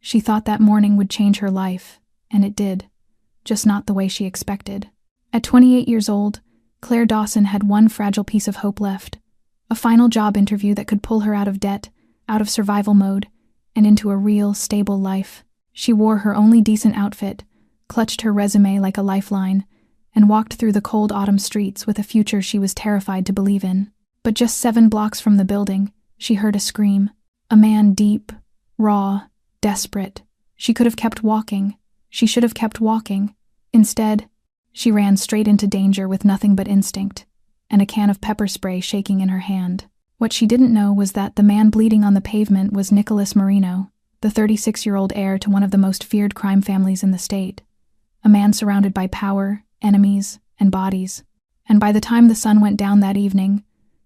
She thought that morning would change her life, and it did, just not the way she expected. At 28 years old, Claire Dawson had one fragile piece of hope left, a final job interview that could pull her out of debt, out of survival mode, and into a real, stable life. She wore her only decent outfit, clutched her resume like a lifeline, and walked through the cold autumn streets with a future she was terrified to believe in. But just 7 blocks from the building, she heard a scream. A man deep, raw, desperate. She could have kept walking. She should have kept walking. Instead, she ran straight into danger with nothing but instinct, and a can of pepper spray shaking in her hand. What she didn't know was that the man bleeding on the pavement was Nicholas Marino, the 36-year-old heir to one of the most feared crime families in the state. A man surrounded by power, enemies, and bodies. And by the time the sun went down that evening,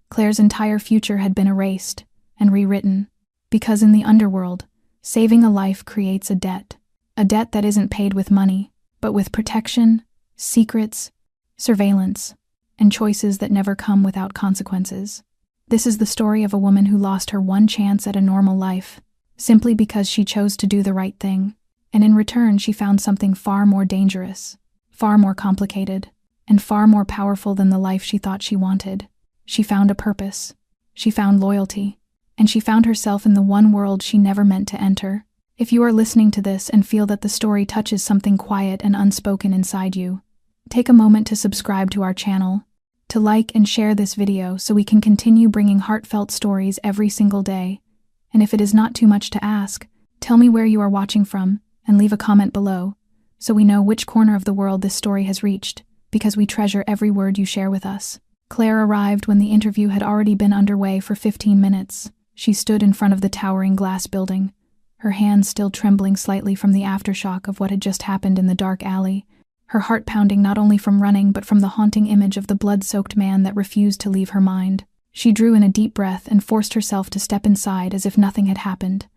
Claire's entire future had been erased and rewritten. Because in the underworld, saving a life creates a debt that isn't paid with money, but with protection, secrets, surveillance, and choices that never come without consequences. This is the story of a woman who lost her one chance at a normal life, simply because she chose to do the right thing, and in return she found something far more dangerous, far more complicated, and far more powerful than the life she thought she wanted. She found a purpose, she found loyalty, and she found herself in the one world she never meant to enter. If you are listening to this and feel that the story touches something quiet and unspoken inside you, take a moment to subscribe to our channel, to like and share this video so we can continue bringing heartfelt stories every single day. And if it is not too much to ask, tell me where you are watching from and leave a comment below so we know which corner of the world this story has reached, because we treasure every word you share with us. Claire arrived when the interview had already been underway for 15 minutes. She stood in front of the towering glass building, her hands still trembling slightly from the aftershock of what had just happened in the dark alley, her heart pounding not only from running but from the haunting image of the blood-soaked man that refused to leave her mind. She drew in a deep breath and forced herself to step inside as if nothing had happened,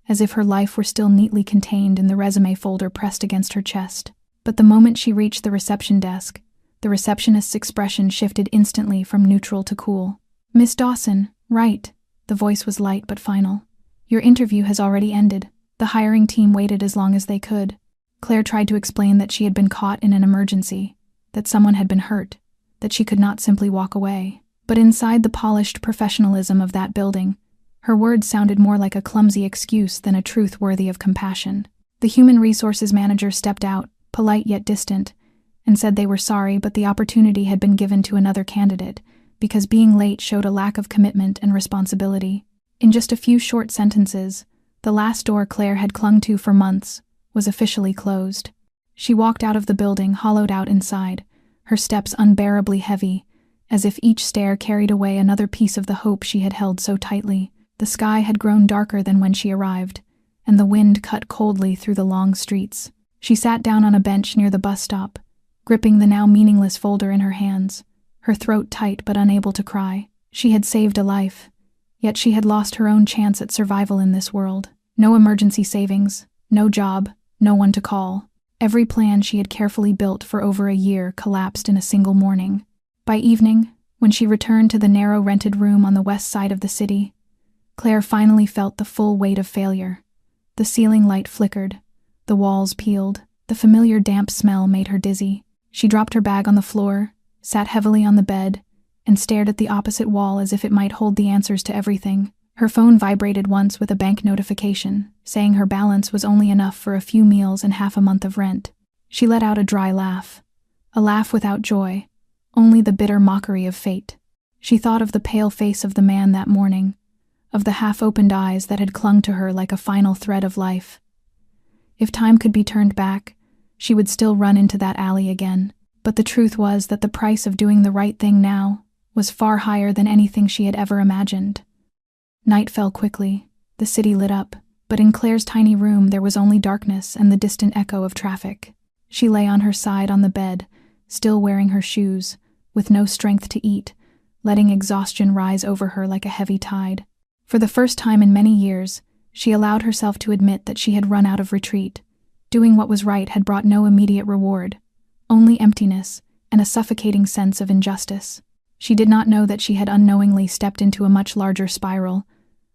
as if her life were still neatly contained in the resume folder pressed against her chest. But the moment she reached the reception desk, the receptionist's expression shifted instantly from neutral to cool. "Miss Dawson, right." The voice was light but final. "Your interview has already ended. The hiring team waited as long as they could." Claire tried to explain that she had been caught in an emergency, that someone had been hurt, that she could not simply walk away. But inside the polished professionalism of that building, her words sounded more like a clumsy excuse than a truth worthy of compassion. The human resources manager stepped out, polite yet distant, and said they were sorry but the opportunity had been given to another candidate, because being late showed a lack of commitment and responsibility. In just a few short sentences, the last door Claire had clung to for months was officially closed. She walked out of the building, hollowed out inside, her steps unbearably heavy, as if each stair carried away another piece of the hope she had held so tightly. The sky had grown darker than when she arrived, and the wind cut coldly through the long streets. She sat down on a bench near the bus stop, gripping the now meaningless folder in her hands, her throat tight but unable to cry. She had saved a life, yet she had lost her own chance at survival in this world. No emergency savings, no job, no one to call. Every plan she had carefully built for over a year collapsed in a single morning. By evening, when she returned to the narrow rented room on the west side of the city, Claire finally felt the full weight of failure. The ceiling light flickered, the walls peeled, the familiar damp smell made her dizzy. She dropped her bag on the floor, sat heavily on the bed, and stared at the opposite wall as if it might hold the answers to everything. Her phone vibrated once with a bank notification, saying her balance was only enough for a few meals and half a month of rent. She let out a dry laugh, a laugh without joy, only the bitter mockery of fate. She thought of the pale face of the man that morning, of the half-opened eyes that had clung to her like a final thread of life. If time could be turned back, she would still run into that alley again. But the truth was that the price of doing the right thing now was far higher than anything she had ever imagined. Night fell quickly, the city lit up, but in Claire's tiny room there was only darkness and the distant echo of traffic. She lay on her side on the bed, still wearing her shoes, with no strength to eat, letting exhaustion rise over her like a heavy tide. For the first time in many years, she allowed herself to admit that she had run out of retreat. Doing what was right had brought no immediate reward, only emptiness and a suffocating sense of injustice. She did not know that she had unknowingly stepped into a much larger spiral,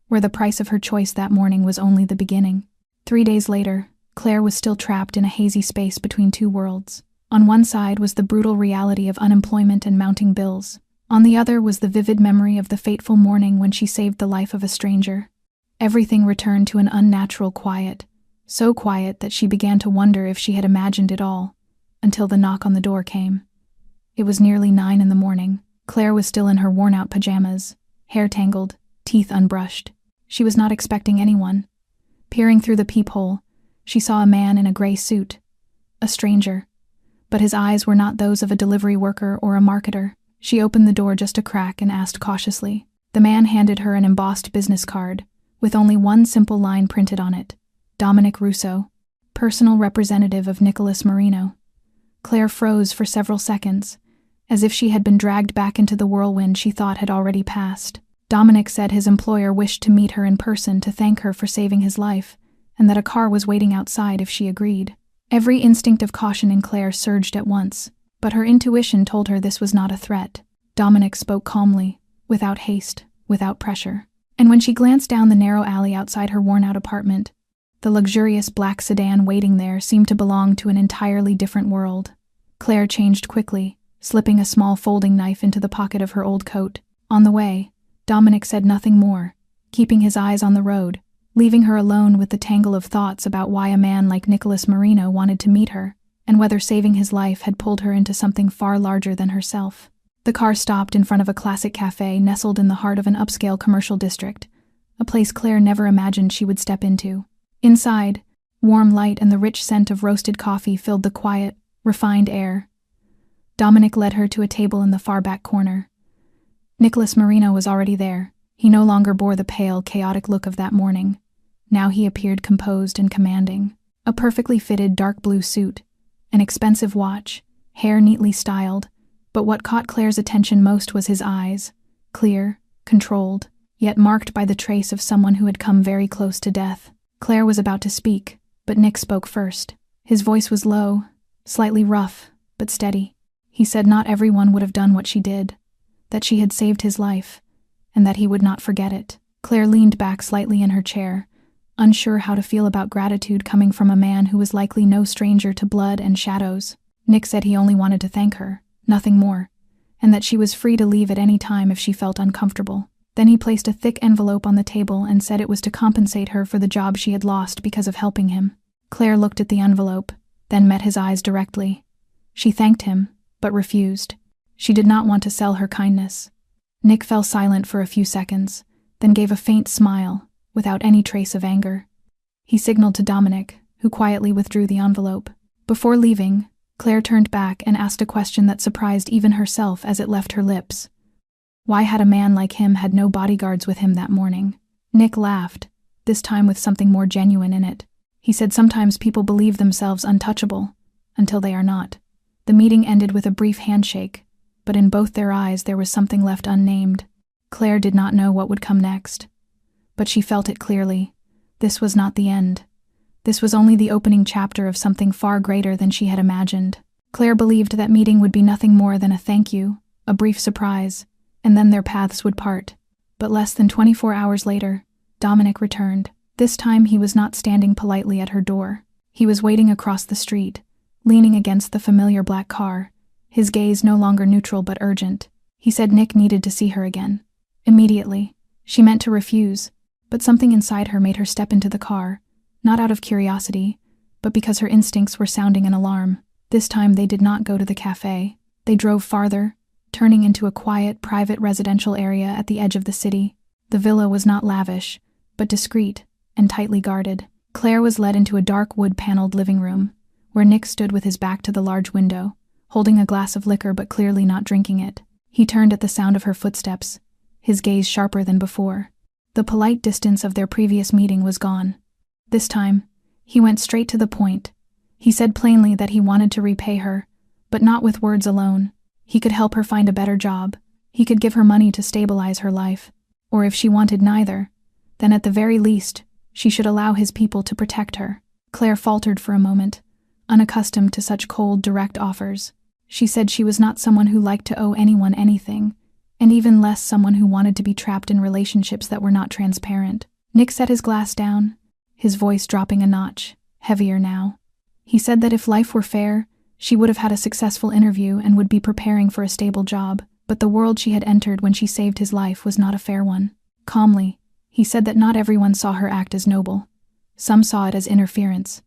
where the price of her choice that morning was only the beginning. 3 days later, Claire was still trapped in a hazy space between two worlds. On one side was the brutal reality of unemployment and mounting bills. On the other was the vivid memory of the fateful morning when she saved the life of a stranger. Everything returned to an unnatural quiet, so quiet that she began to wonder if she had imagined it all, until the knock on the door came. It was nearly 9 in the morning. Claire was still in her worn-out pajamas, hair tangled, teeth unbrushed. She was not expecting anyone. Peering through the peephole, she saw a man in a gray suit. A stranger. But his eyes were not those of a delivery worker or a marketer. She opened the door just a crack and asked cautiously. The man handed her an embossed business card, with only one simple line printed on it. Dominic Russo, personal representative of Nicholas Marino. Claire froze for several seconds, as if she had been dragged back into the whirlwind she thought had already passed. Dominic said his employer wished to meet her in person to thank her for saving his life, and that a car was waiting outside if she agreed. Every instinct of caution in Claire surged at once, but her intuition told her this was not a threat. Dominic spoke calmly, without haste, without pressure. And when she glanced down the narrow alley outside her worn-out apartment, the luxurious black sedan waiting there seemed to belong to an entirely different world. Claire changed quickly, slipping a small folding knife into the pocket of her old coat. On the way, Dominic said nothing more, keeping his eyes on the road, leaving her alone with the tangle of thoughts about why a man like Nicholas Marino wanted to meet her, and whether saving his life had pulled her into something far larger than herself. The car stopped in front of a classic cafe nestled in the heart of an upscale commercial district, a place Claire never imagined she would step into. Inside, warm light and the rich scent of roasted coffee filled the quiet, refined air. Dominic led her to a table in the far back corner. Nicholas Marino was already there. He no longer bore the pale, chaotic look of that morning. Now he appeared composed and commanding. A perfectly fitted dark blue suit, an expensive watch, hair neatly styled, but what caught Claire's attention most was his eyes, clear, controlled, yet marked by the trace of someone who had come very close to death. Claire was about to speak, but Nick spoke first. His voice was low, slightly rough, but steady. He said not everyone would have done what she did, that she had saved his life, and that he would not forget it. Claire leaned back slightly in her chair, unsure how to feel about gratitude coming from a man who was likely no stranger to blood and shadows. Nick said he only wanted to thank her, nothing more, and that she was free to leave at any time if she felt uncomfortable. Then he placed a thick envelope on the table and said it was to compensate her for the job she had lost because of helping him. Claire looked at the envelope, then met his eyes directly. She thanked him, but refused. She did not want to sell her kindness. Nick fell silent for a few seconds, then gave a faint smile, without any trace of anger. He signaled to Dominic, who quietly withdrew the envelope. Before leaving, Claire turned back and asked a question that surprised even herself as it left her lips. Why had a man like him had no bodyguards with him that morning? Nick laughed, this time with something more genuine in it. He said sometimes people believe themselves untouchable, until they are not. The meeting ended with a brief handshake, but in both their eyes there was something left unnamed. Claire did not know what would come next, but she felt it clearly. This was not the end. This was only the opening chapter of something far greater than she had imagined. Claire believed that meeting would be nothing more than a thank you, a brief surprise, and then their paths would part. But less than 24 hours later, Dominic returned. This time he was not standing politely at her door. He was waiting across the street, leaning against the familiar black car, his gaze no longer neutral but urgent. He said Nick needed to see her again. Immediately, she meant to refuse, but something inside her made her step into the car, not out of curiosity, but because her instincts were sounding an alarm. This time they did not go to the cafe. They drove farther, turning into a quiet, private residential area at the edge of the city. The villa was not lavish, but discreet and tightly guarded. Claire was led into a dark wood-paneled living room, where Nick stood with his back to the large window, holding a glass of liquor but clearly not drinking it. He turned at the sound of her footsteps, his gaze sharper than before. The polite distance of their previous meeting was gone. This time, he went straight to the point. He said plainly that he wanted to repay her, but not with words alone. He could help her find a better job. He could give her money to stabilize her life. Or if she wanted neither, then at the very least, she should allow his people to protect her. Claire faltered for a moment, unaccustomed to such cold, direct offers. She said she was not someone who liked to owe anyone anything, and even less someone who wanted to be trapped in relationships that were not transparent. Nick set his glass down, his voice dropping a notch, heavier now. He said that if life were fair, she would have had a successful interview and would be preparing for a stable job, but the world she had entered when she saved his life was not a fair one. Calmly, he said that not everyone saw her act as noble. Some saw it as interference.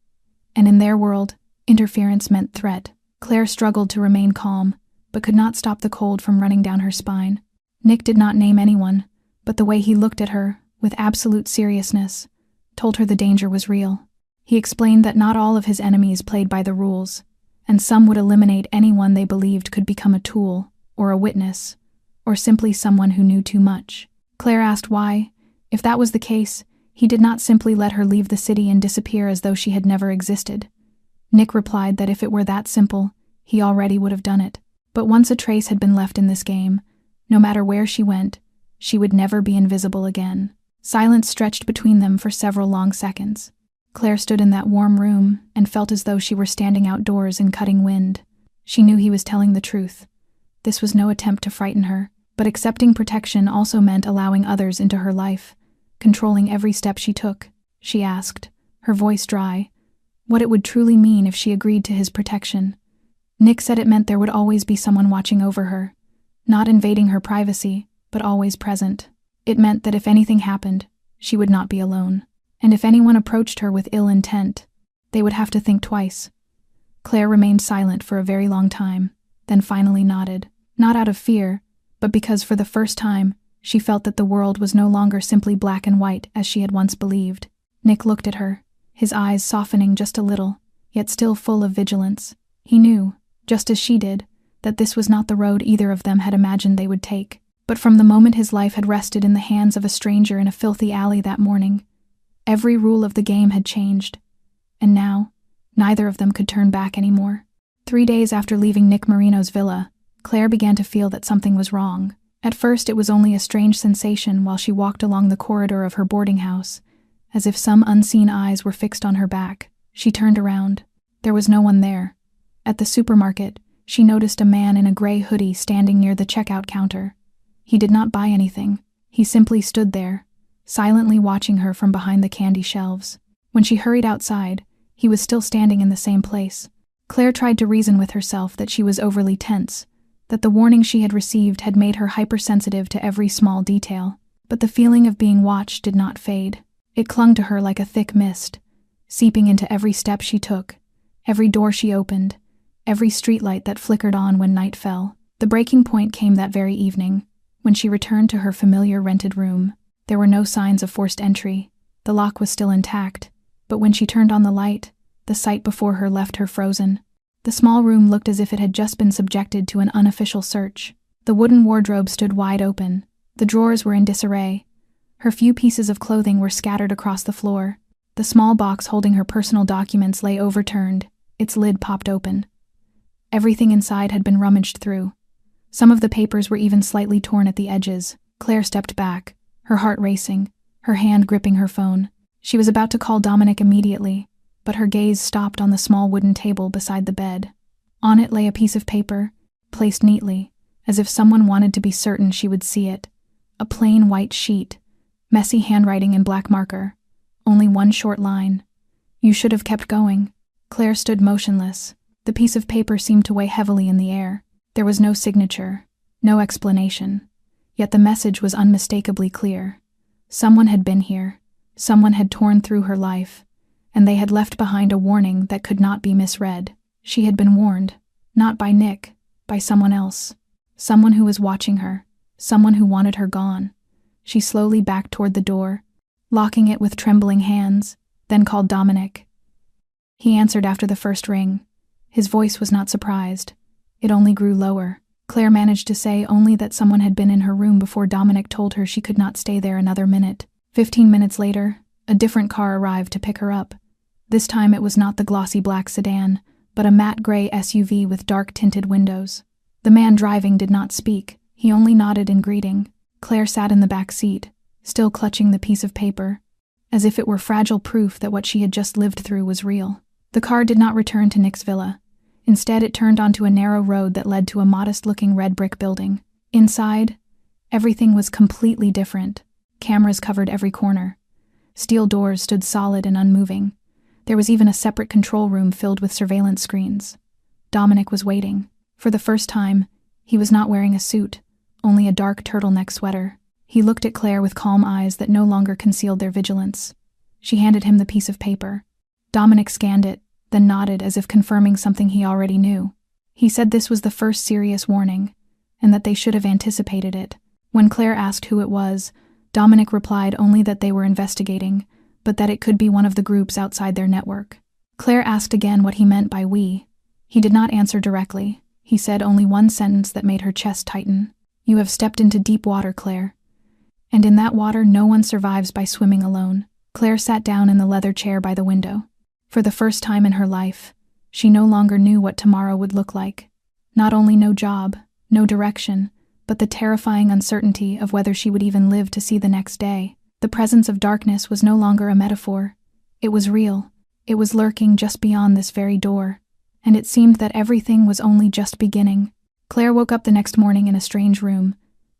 And in their world, interference meant threat. Claire struggled to remain calm, but could not stop the cold from running down her spine. Nick did not name anyone, but the way he looked at her, with absolute seriousness, told her the danger was real. He explained that not all of his enemies played by the rules, and some would eliminate anyone they believed could become a tool, or a witness, or simply someone who knew too much. Claire asked why, if that was the case, he did not simply let her leave the city and disappear as though she had never existed. Nick replied that if it were that simple, he already would have done it. But once a trace had been left in this game, no matter where she went, she would never be invisible again. Silence stretched between them for several long seconds. Claire stood in that warm room and felt as though she were standing outdoors in cutting wind. She knew he was telling the truth. This was no attempt to frighten her, but accepting protection also meant allowing others into her life, controlling every step she took. She asked, her voice dry, what it would truly mean if she agreed to his protection. Nick said it meant there would always be someone watching over her, not invading her privacy, but always present. It meant that if anything happened, she would not be alone. And if anyone approached her with ill intent, they would have to think twice. Claire remained silent for a very long time, then finally nodded, not out of fear, but because for the first time, she felt that the world was no longer simply black and white as she had once believed. Nick looked at her, his eyes softening just a little, yet still full of vigilance. He knew, just as she did, that this was not the road either of them had imagined they would take. But from the moment his life had rested in the hands of a stranger in a filthy alley that morning, every rule of the game had changed. And now, neither of them could turn back anymore. 3 days after leaving Nick Marino's villa, Claire began to feel that something was wrong. At first it was only a strange sensation while she walked along the corridor of her boarding house, as if some unseen eyes were fixed on her back. She turned around. There was no one there. At the supermarket, she noticed a man in a gray hoodie standing near the checkout counter. He did not buy anything. He simply stood there, silently watching her from behind the candy shelves. When she hurried outside, he was still standing in the same place. Claire tried to reason with herself that she was overly tense, that the warning she had received had made her hypersensitive to every small detail. But the feeling of being watched did not fade. It clung to her like a thick mist, seeping into every step she took, every door she opened, every streetlight that flickered on when night fell. The breaking point came that very evening, when she returned to her familiar rented room. There were no signs of forced entry. The lock was still intact, but when she turned on the light, the sight before her left her frozen. The small room looked as if it had just been subjected to an unofficial search. The wooden wardrobe stood wide open. The drawers were in disarray. Her few pieces of clothing were scattered across the floor. The small box holding her personal documents lay overturned, its lid popped open. Everything inside had been rummaged through. Some of the papers were even slightly torn at the edges. Claire stepped back, her heart racing, her hand gripping her phone. She was about to call Dominic immediately, but her gaze stopped on the small wooden table beside the bed. On it lay a piece of paper, placed neatly, as if someone wanted to be certain she would see it. A plain white sheet, messy handwriting in black marker, only one short line. "You should have kept going." Claire stood motionless. The piece of paper seemed to weigh heavily in the air. There was no signature, no explanation, yet the message was unmistakably clear. Someone had been here, someone had torn through her life, and they had left behind a warning that could not be misread. She had been warned, not by Nick, by someone else. Someone who was watching her, someone who wanted her gone. She slowly backed toward the door, locking it with trembling hands, then called Dominic. He answered after the first ring. His voice was not surprised. It only grew lower. Claire managed to say only that someone had been in her room before Dominic told her she could not stay there another minute. 15 minutes later, a different car arrived to pick her up. This time it was not the glossy black sedan, but a matte gray SUV with dark-tinted windows. The man driving did not speak. He only nodded in greeting. Claire sat in the back seat, still clutching the piece of paper, as if it were fragile proof that what she had just lived through was real. The car did not return to Nick's villa. Instead, it turned onto a narrow road that led to a modest-looking red brick building. Inside, everything was completely different. Cameras covered every corner. Steel doors stood solid and unmoving. There was even a separate control room filled with surveillance screens. Dominic was waiting. For the first time, he was not wearing a suit, only a dark turtleneck sweater. He looked at Claire with calm eyes that no longer concealed their vigilance. She handed him the piece of paper. Dominic scanned it, then nodded as if confirming something he already knew. He said this was the first serious warning, and that they should have anticipated it. When Claire asked who it was, Dominic replied only that they were investigating, but that it could be one of the groups outside their network. Claire asked again what he meant by we. He did not answer directly. He said only one sentence that made her chest tighten. You have stepped into deep water, Claire. And in that water no one survives by swimming alone. Claire sat down in the leather chair by the window. For the first time in her life, she no longer knew what tomorrow would look like. Not only no job, no direction, but the terrifying uncertainty of whether she would even live to see the next day. The presence of darkness was no longer a metaphor. It was real. It was lurking just beyond this very door. And it seemed that everything was only just beginning. Claire woke up the next morning in a strange room.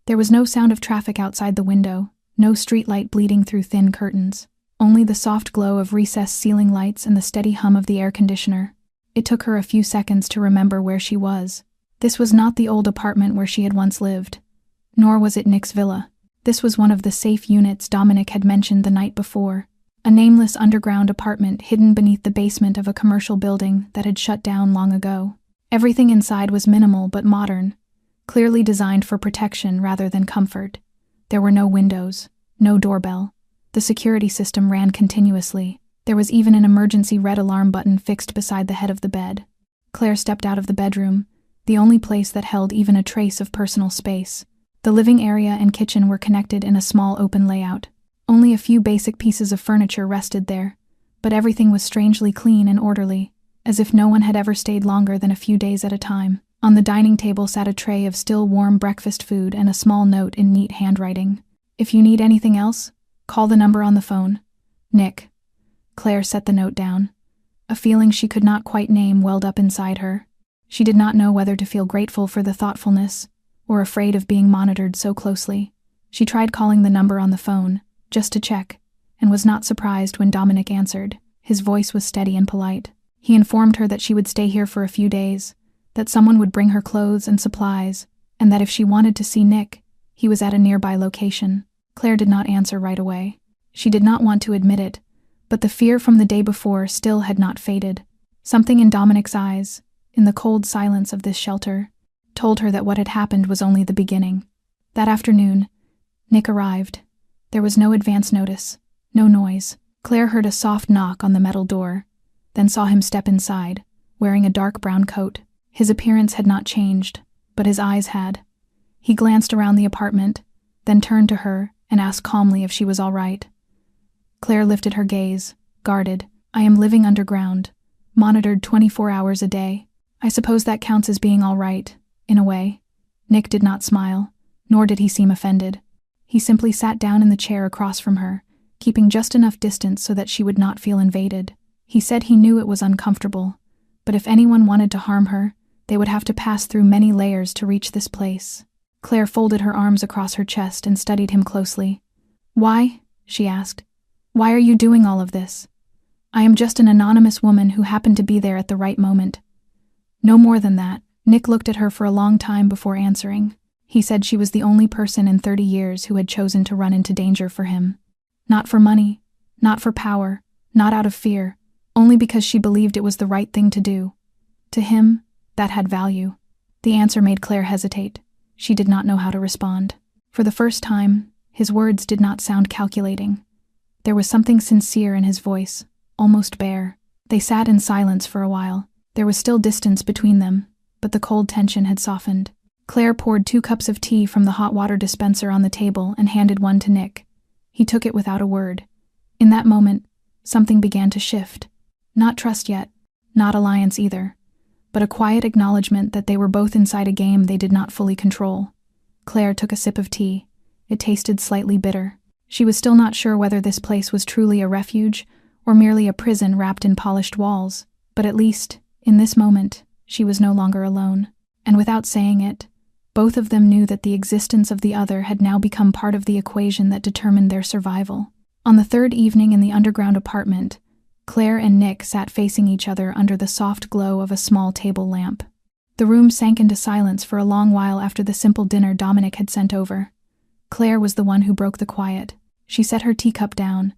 There was no sound of traffic outside the window, no streetlight bleeding through thin curtains. Only the soft glow of recessed ceiling lights and the steady hum of the air conditioner. It took her a few seconds to remember where she was. This was not the old apartment where she had once lived. Nor was it Nick's villa. This was one of the safe units Dominic had mentioned the night before. A nameless underground apartment hidden beneath the basement of a commercial building that had shut down long ago. Everything inside was minimal but modern, clearly designed for protection rather than comfort. There were no windows, no doorbell. The security system ran continuously. There was even an emergency red alarm button fixed beside the head of the bed. Claire stepped out of the bedroom, the only place that held even a trace of personal space. The living area and kitchen were connected in a small open layout. Only a few basic pieces of furniture rested there, but everything was strangely clean and orderly, as if no one had ever stayed longer than a few days at a time. On the dining table sat a tray of still warm breakfast food and a small note in neat handwriting. If you need anything else, call the number on the phone. Nick. Claire set the note down. A feeling she could not quite name welled up inside her. She did not know whether to feel grateful for the thoughtfulness, or afraid of being monitored so closely. She tried calling the number on the phone, just to check, and was not surprised when Dominic answered. His voice was steady and polite. He informed her that she would stay here for a few days, that someone would bring her clothes and supplies, and that if she wanted to see Nick, he was at a nearby location. Claire did not answer right away. She did not want to admit it, but the fear from the day before still had not faded. Something in Dominic's eyes, in the cold silence of this shelter, told her that what had happened was only the beginning. That afternoon, Nick arrived. There was no advance notice, no noise. Claire heard a soft knock on the metal door, then saw him step inside, wearing a dark brown coat. His appearance had not changed, but his eyes had. He glanced around the apartment, then turned to her and asked calmly if she was all right. Claire lifted her gaze, guarded. I am living underground, monitored 24 hours a day. I suppose that counts as being all right, in a way. Nick did not smile, nor did he seem offended. He simply sat down in the chair across from her, keeping just enough distance so that she would not feel invaded. He said he knew it was uncomfortable, but if anyone wanted to harm her, they would have to pass through many layers to reach this place. Claire folded her arms across her chest and studied him closely. Why? She asked. Why are you doing all of this? I am just an anonymous woman who happened to be there at the right moment. No more than that. Nick looked at her for a long time before answering. He said she was the only person in 30 years who had chosen to run into danger for him. Not for money, not for power, not out of fear, only because she believed it was the right thing to do. To him, that had value. The answer made Claire hesitate. She did not know how to respond. For the first time, his words did not sound calculating. There was something sincere in his voice, almost bare. They sat in silence for a while. There was still distance between them, but the cold tension had softened. Claire poured 2 cups of tea from the hot water dispenser on the table and handed one to Nick. He took it without a word. In that moment, something began to shift. Not trust yet, not alliance either, but a quiet acknowledgement that they were both inside a game they did not fully control. Claire took a sip of tea. It tasted slightly bitter. She was still not sure whether this place was truly a refuge or merely a prison wrapped in polished walls, but at least, in this moment, she was no longer alone. And without saying it, both of them knew that the existence of the other had now become part of the equation that determined their survival. On the third evening in the underground apartment, Claire and Nick sat facing each other under the soft glow of a small table lamp. The room sank into silence for a long while after the simple dinner Dominic had sent over. Claire was the one who broke the quiet. She set her teacup down,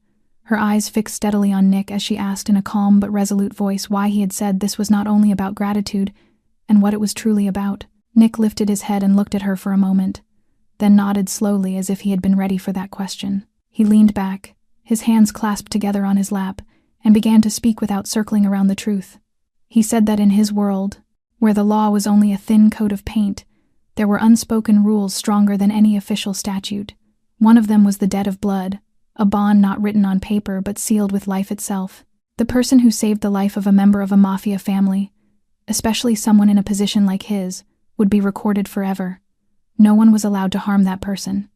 her eyes fixed steadily on Nick as she asked in a calm but resolute voice why he had said this was not only about gratitude and what it was truly about. Nick lifted his head and looked at her for a moment, then nodded slowly as if he had been ready for that question. He leaned back, his hands clasped together on his lap, and began to speak without circling around the truth. He said that in his world, where the law was only a thin coat of paint, there were unspoken rules stronger than any official statute. One of them was the debt of blood, a bond not written on paper but sealed with life itself. The person who saved the life of a member of a Mafia family, especially someone in a position like his, would be recorded forever. No one was allowed to harm that person.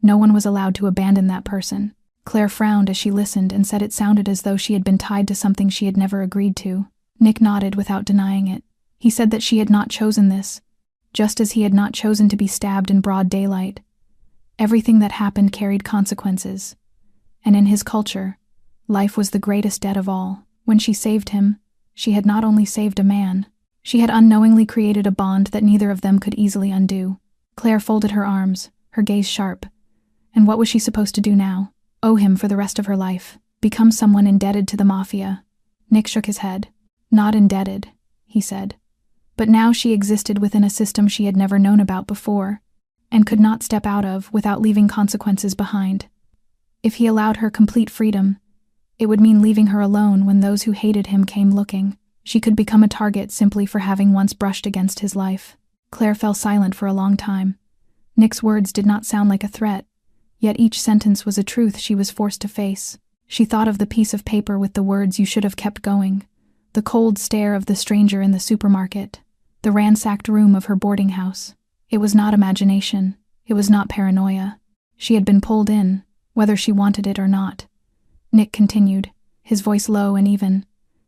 No one was allowed to abandon that person. Claire frowned as she listened and said it sounded as though she had been tied to something she had never agreed to. Nick nodded without denying it. He said that she had not chosen this, just as he had not chosen to be stabbed in broad daylight. Everything that happened carried consequences. And in his culture, life was the greatest debt of all. When she saved him, she had not only saved a man, she had unknowingly created a bond that neither of them could easily undo. Claire folded her arms, her gaze sharp. And what was she supposed to do now? Owe him for the rest of her life? Become someone indebted to the Mafia? Nick shook his head. Not indebted, he said. But now she existed within a system she had never known about before, and could not step out of without leaving consequences behind. If he allowed her complete freedom, it would mean leaving her alone when those who hated him came looking. She could become a target simply for having once brushed against his life. Claire fell silent for a long time. Nick's words did not sound like a threat, yet each sentence was a truth she was forced to face. She thought of the piece of paper with the words "you should have kept going," the cold stare of the stranger in the supermarket, the ransacked room of her boarding house. It was not imagination. It was not paranoia. She had been pulled in, whether she wanted it or not. Nick continued, his voice low and even,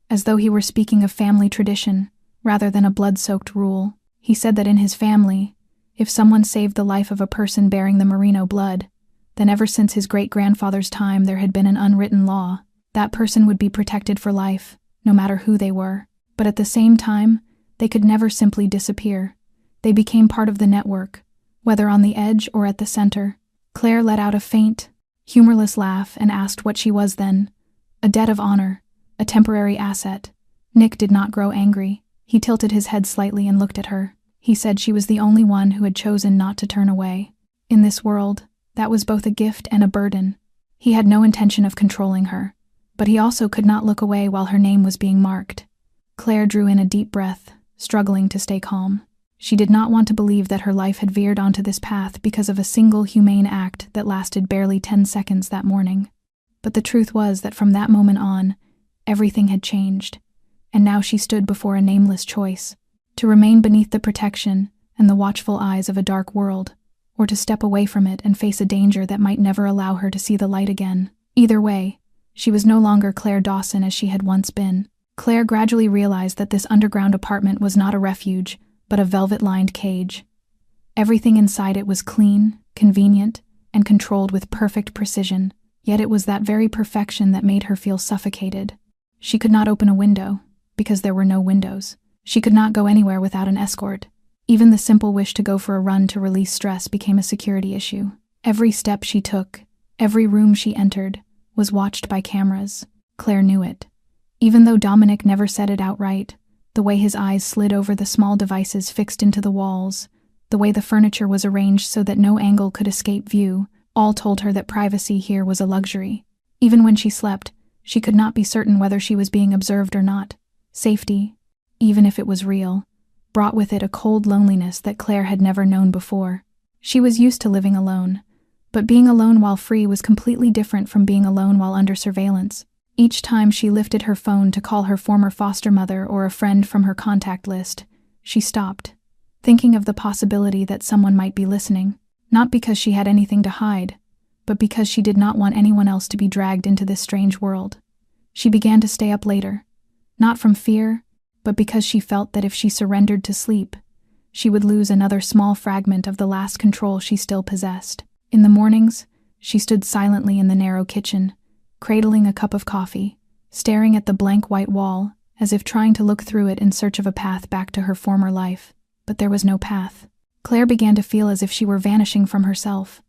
as though he were speaking of family tradition rather than a blood-soaked rule. He said that in his family, if someone saved the life of a person bearing the Merino blood, then ever since his great-grandfather's time there had been an unwritten law. That person would be protected for life, no matter who they were. But at the same time, they could never simply disappear. They became part of the network, whether on the edge or at the center. Claire let out a faint, humorless laugh and asked what she was then. A debt of honor, a temporary asset. Nick did not grow angry. He tilted his head slightly and looked at her. He said she was the only one who had chosen not to turn away. In this world, that was both a gift and a burden. He had no intention of controlling her, but he also could not look away while her name was being marked. Claire drew in a deep breath, struggling to stay calm. She did not want to believe that her life had veered onto this path because of a single humane act that lasted barely 10 seconds that morning. But the truth was that from that moment on, everything had changed, and now she stood before a nameless choice: to remain beneath the protection and the watchful eyes of a dark world, or to step away from it and face a danger that might never allow her to see the light again. Either way, she was no longer Claire Dawson as she had once been. Claire gradually realized that this underground apartment was not a refuge, but a velvet-lined cage. Everything inside it was clean, convenient, and controlled with perfect precision, yet it was that very perfection that made her feel suffocated. She could not open a window, because there were no windows. She could not go anywhere without an escort. Even the simple wish to go for a run to release stress became a security issue. Every step she took, every room she entered, was watched by cameras. Claire knew it. Even though Dominic never said it outright, the way his eyes slid over the small devices fixed into the walls, the way the furniture was arranged so that no angle could escape view, all told her that privacy here was a luxury. Even when she slept, she could not be certain whether she was being observed or not. Safety, even if it was real, brought with it a cold loneliness that Claire had never known before. She was used to living alone, but being alone while free was completely different from being alone while under surveillance. Each time she lifted her phone to call her former foster mother or a friend from her contact list, she stopped, thinking of the possibility that someone might be listening, not because she had anything to hide, but because she did not want anyone else to be dragged into this strange world. She began to stay up later, not from fear, but because she felt that if she surrendered to sleep, she would lose another small fragment of the last control she still possessed. In the mornings, she stood silently in the narrow kitchen, cradling a cup of coffee, staring at the blank white wall, as if trying to look through it in search of a path back to her former life. But there was no path. Claire began to feel as if she were vanishing from herself.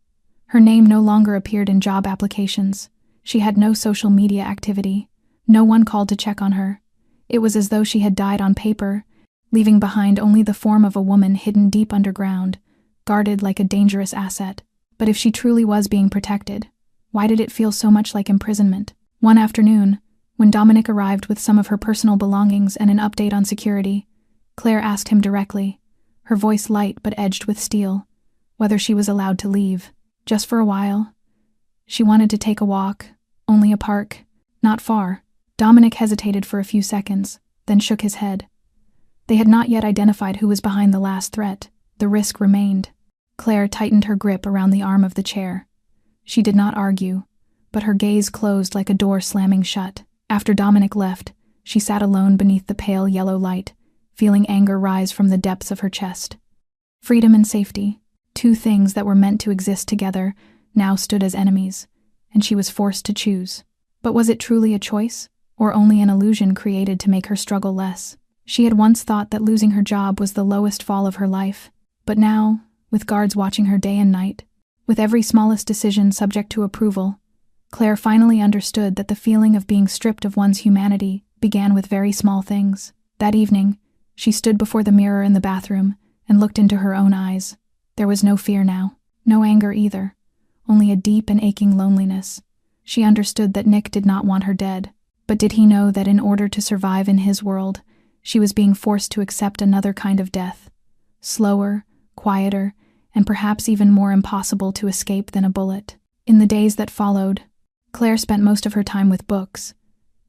Her name no longer appeared in job applications. She had no social media activity. No one called to check on her. It was as though she had died on paper, leaving behind only the form of a woman hidden deep underground, guarded like a dangerous asset. But if she truly was being protected, why did it feel so much like imprisonment? One afternoon, when Dominic arrived with some of her personal belongings and an update on security, Claire asked him directly, her voice light but edged with steel, whether she was allowed to leave. Just for a while. She wanted to take a walk, only a park, not far. Dominic hesitated for a few seconds, then shook his head. They had not yet identified who was behind the last threat. The risk remained. Claire tightened her grip around the arm of the chair. She did not argue, but her gaze closed like a door slamming shut. After Dominic left, she sat alone beneath the pale yellow light, feeling anger rise from the depths of her chest. Freedom and safety, two things that were meant to exist together, now stood as enemies, and she was forced to choose. But was it truly a choice, or only an illusion created to make her struggle less? She had once thought that losing her job was the lowest fall of her life, but now, with guards watching her day and night, with every smallest decision subject to approval, Claire finally understood that the feeling of being stripped of one's humanity began with very small things. That evening, she stood before the mirror in the bathroom and looked into her own eyes. There was no fear now, no anger either, only a deep and aching loneliness. She understood that Nick did not want her dead, but did he know that in order to survive in his world, she was being forced to accept another kind of death, slower, quieter, and perhaps even more impossible to escape than a bullet? In the days that followed, Claire spent most of her time with books.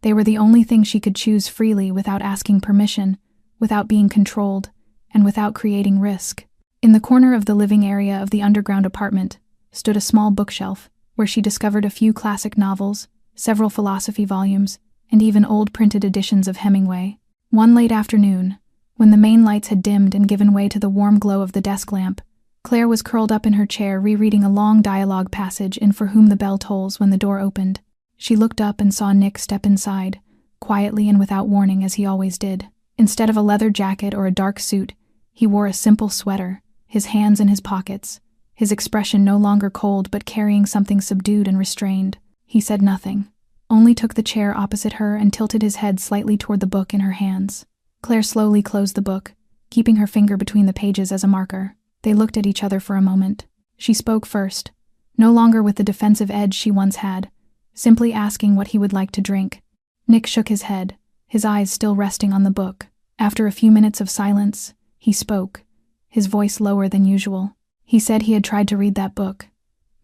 They were the only thing she could choose freely without asking permission, without being controlled, and without creating risk. In the corner of the living area of the underground apartment stood a small bookshelf where she discovered a few classic novels, several philosophy volumes, and even old printed editions of Hemingway. One late afternoon, when the main lights had dimmed and given way to the warm glow of the desk lamp, Claire was curled up in her chair rereading a long dialogue passage in For Whom the Bell Tolls when the door opened. She looked up and saw Nick step inside, quietly and without warning as he always did. Instead of a leather jacket or a dark suit, he wore a simple sweater, his hands in his pockets, his expression no longer cold but carrying something subdued and restrained. He said nothing, only took the chair opposite her and tilted his head slightly toward the book in her hands. Claire slowly closed the book, keeping her finger between the pages as a marker. They looked at each other for a moment. She spoke first, no longer with the defensive edge she once had, simply asking what he would like to drink. Nick shook his head, his eyes still resting on the book. After a few minutes of silence, he spoke, his voice lower than usual. He said he had tried to read that book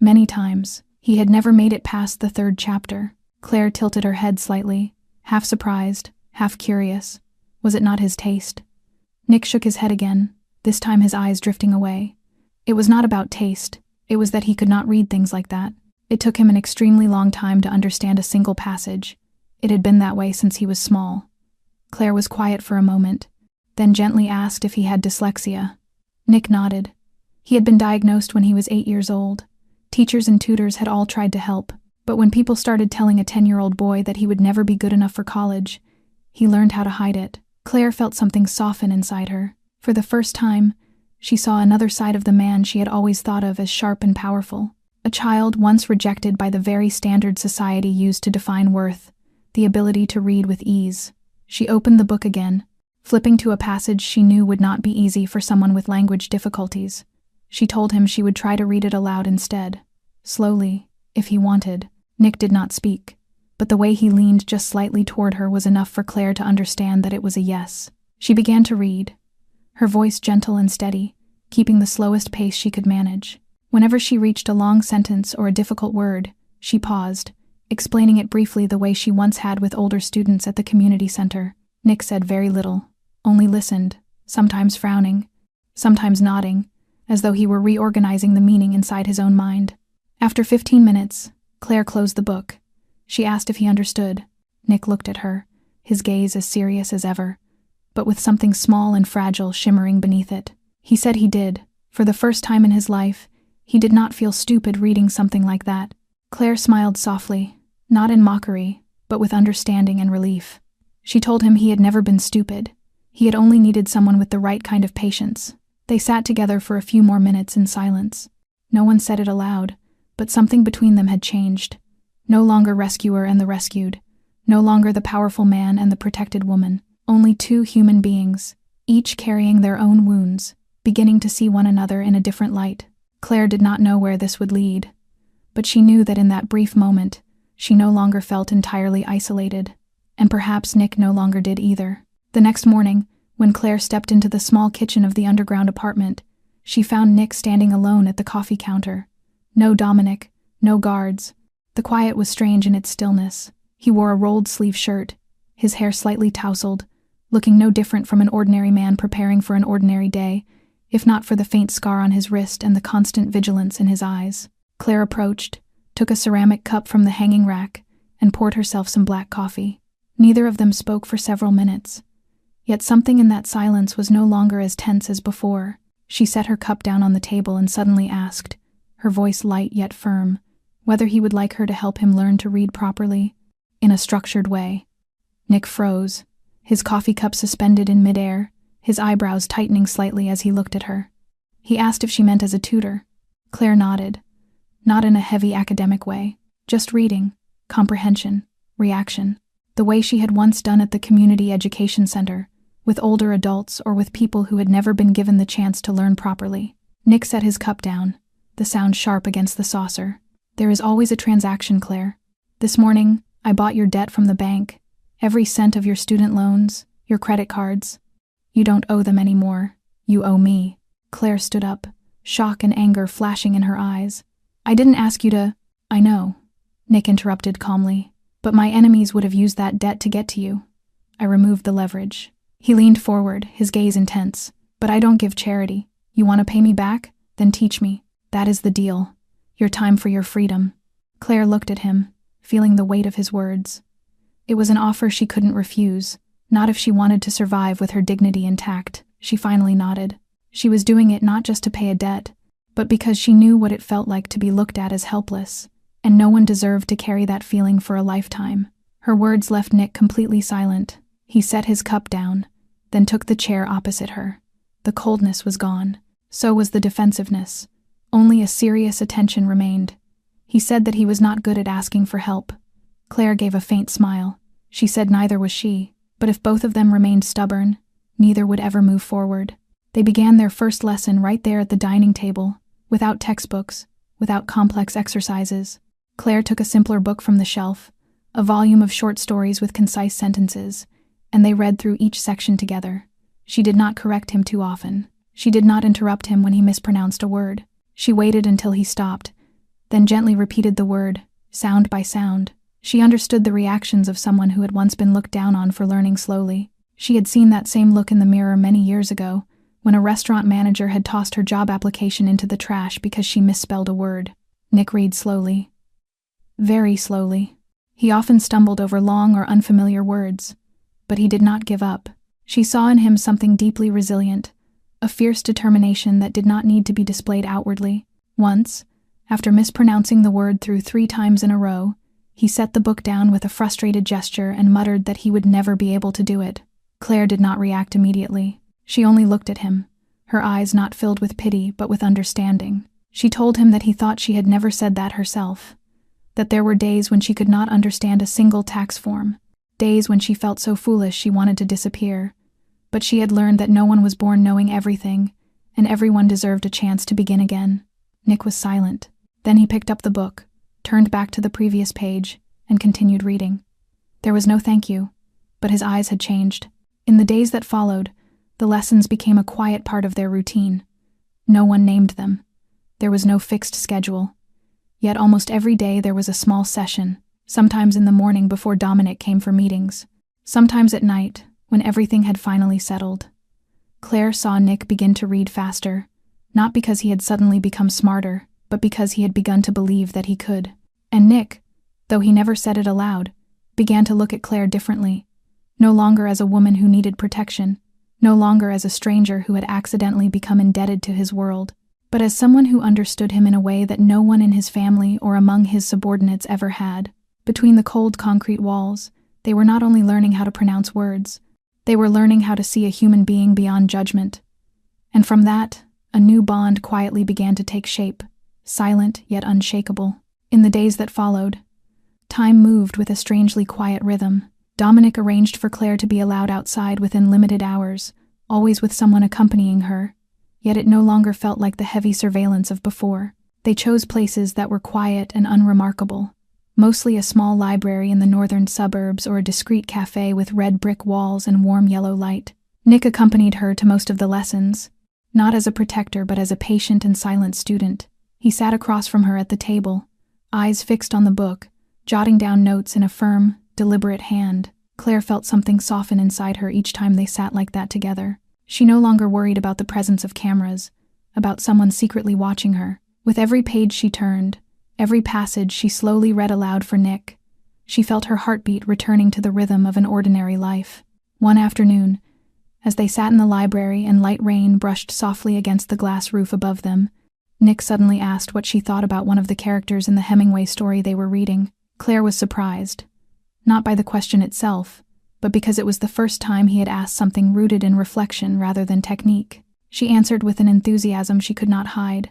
many times. He had never made it past the 3rd chapter. Claire tilted her head slightly, half surprised, half curious. Was it not his taste? Nick shook his head again, this time his eyes drifting away. It was not about taste, it was that he could not read things like that. It took him an extremely long time to understand a single passage. It had been that way since he was small. Claire was quiet for a moment, then gently asked if he had dyslexia. Nick nodded. He had been diagnosed when he was 8 years old. Teachers and tutors had all tried to help, but when people started telling a 10-year-old boy that he would never be good enough for college, he learned how to hide it. Claire felt something soften inside her. For the first time, she saw another side of the man she had always thought of as sharp and powerful. A child once rejected by the very standard society used to define worth, the ability to read with ease. She opened the book again, flipping to a passage she knew would not be easy for someone with language difficulties. She told him she would try to read it aloud instead, slowly, if he wanted. Nick did not speak, but the way he leaned just slightly toward her was enough for Claire to understand that it was a yes. She began to read, her voice gentle and steady, keeping the slowest pace she could manage. Whenever she reached a long sentence or a difficult word, she paused, explaining it briefly the way she once had with older students at the community center. Nick said very little, only listened, sometimes frowning, sometimes nodding, as though he were reorganizing the meaning inside his own mind. After 15 minutes, Claire closed the book. She asked if he understood. Nick looked at her, his gaze as serious as ever, but with something small and fragile shimmering beneath it. He said he did. For the first time in his life, he did not feel stupid reading something like that. Claire smiled softly, not in mockery, but with understanding and relief. She told him he had never been stupid. He had only needed someone with the right kind of patience. They sat together for a few more minutes in silence. No one said it aloud, but something between them had changed. No longer rescuer and the rescued. No longer the powerful man and the protected woman. Only two human beings, each carrying their own wounds, beginning to see one another in a different light. Claire did not know where this would lead, but she knew that in that brief moment, she no longer felt entirely isolated, and perhaps Nick no longer did either. The next morning, when Claire stepped into the small kitchen of the underground apartment, she found Nick standing alone at the coffee counter. No Dominic, no guards. The quiet was strange in its stillness. He wore a rolled-sleeve shirt, his hair slightly tousled, looking no different from an ordinary man preparing for an ordinary day, if not for the faint scar on his wrist and the constant vigilance in his eyes. Claire approached, took a ceramic cup from the hanging rack, and poured herself some black coffee. Neither of them spoke for several minutes. Yet something in that silence was no longer as tense as before. She set her cup down on the table and suddenly asked, her voice light yet firm, whether he would like her to help him learn to read properly, in a structured way. Nick froze, his coffee cup suspended in midair, his eyebrows tightening slightly as he looked at her. He asked if she meant as a tutor. Claire nodded, not in a heavy academic way, just reading, comprehension, reaction, the way she had once done at the community education center, with older adults or with people who had never been given the chance to learn properly. Nick set his cup down, the sound sharp against the saucer. There is always a transaction, Claire. This morning, I bought your debt from the bank, every cent of your student loans, your credit cards. You don't owe them anymore. You owe me. Claire stood up, shock and anger flashing in her eyes. I didn't ask you to— I know, Nick interrupted calmly, but my enemies would have used that debt to get to you. I removed the leverage. He leaned forward, his gaze intense. But I don't give charity. You want to pay me back? Then teach me. That is the deal. Your time for your freedom. Claire looked at him, feeling the weight of his words. It was an offer she couldn't refuse, not if she wanted to survive with her dignity intact. She finally nodded. She was doing it not just to pay a debt, but because she knew what it felt like to be looked at as helpless, and no one deserved to carry that feeling for a lifetime. Her words left Nick completely silent. He set his cup down, then took the chair opposite her. The coldness was gone. So was the defensiveness. Only a serious attention remained. He said that he was not good at asking for help. Claire gave a faint smile. She said neither was she, but if both of them remained stubborn, neither would ever move forward. They began their first lesson right there at the dining table, without textbooks, without complex exercises. Claire took a simpler book from the shelf, a volume of short stories with concise sentences, and they read through each section together. She did not correct him too often. She did not interrupt him when he mispronounced a word. She waited until he stopped, then gently repeated the word, sound by sound. She understood the reactions of someone who had once been looked down on for learning slowly. She had seen that same look in the mirror many years ago, when a restaurant manager had tossed her job application into the trash because she misspelled a word. Nick read slowly. Very slowly. He often stumbled over long or unfamiliar words, but he did not give up. She saw in him something deeply resilient, a fierce determination that did not need to be displayed outwardly. Once, after mispronouncing the word through 3 times in a row, he set the book down with a frustrated gesture and muttered that he would never be able to do it. Claire did not react immediately. She only looked at him, her eyes not filled with pity but with understanding. She told him that he thought she had never said that herself, that there were days when she could not understand a single tax form, days when she felt so foolish she wanted to disappear. But she had learned that no one was born knowing everything, and everyone deserved a chance to begin again. Nick was silent. Then he picked up the book, turned back to the previous page, and continued reading. There was no thank you, but his eyes had changed. In the days that followed, the lessons became a quiet part of their routine. No one named them. There was no fixed schedule. Yet almost every day there was a small session, sometimes in the morning before Dominic came for meetings, sometimes at night, when everything had finally settled. Claire saw Nick begin to read faster, not because he had suddenly become smarter, but because he had begun to believe that he could. And Nick, though he never said it aloud, began to look at Claire differently, no longer as a woman who needed protection, no longer as a stranger who had accidentally become indebted to his world, but as someone who understood him in a way that no one in his family or among his subordinates ever had. Between the cold concrete walls, they were not only learning how to pronounce words, they were learning how to see a human being beyond judgment. And from that, a new bond quietly began to take shape, silent yet unshakable. In the days that followed, time moved with a strangely quiet rhythm. Dominic arranged for Claire to be allowed outside within limited hours, always with someone accompanying her, yet it no longer felt like the heavy surveillance of before. They chose places that were quiet and unremarkable, mostly a small library in the northern suburbs or a discreet cafe with red brick walls and warm yellow light. Nick accompanied her to most of the lessons, not as a protector but as a patient and silent student. He sat across from her at the table, eyes fixed on the book, jotting down notes in a firm, deliberate hand. Claire felt something soften inside her each time they sat like that together. She no longer worried about the presence of cameras, about someone secretly watching her. With every page she turned, every passage she slowly read aloud for Nick, she felt her heartbeat returning to the rhythm of an ordinary life. One afternoon, as they sat in the library and light rain brushed softly against the glass roof above them, Nick suddenly asked what she thought about one of the characters in the Hemingway story they were reading. Claire was surprised, not by the question itself, but because it was the first time he had asked something rooted in reflection rather than technique. She answered with an enthusiasm she could not hide,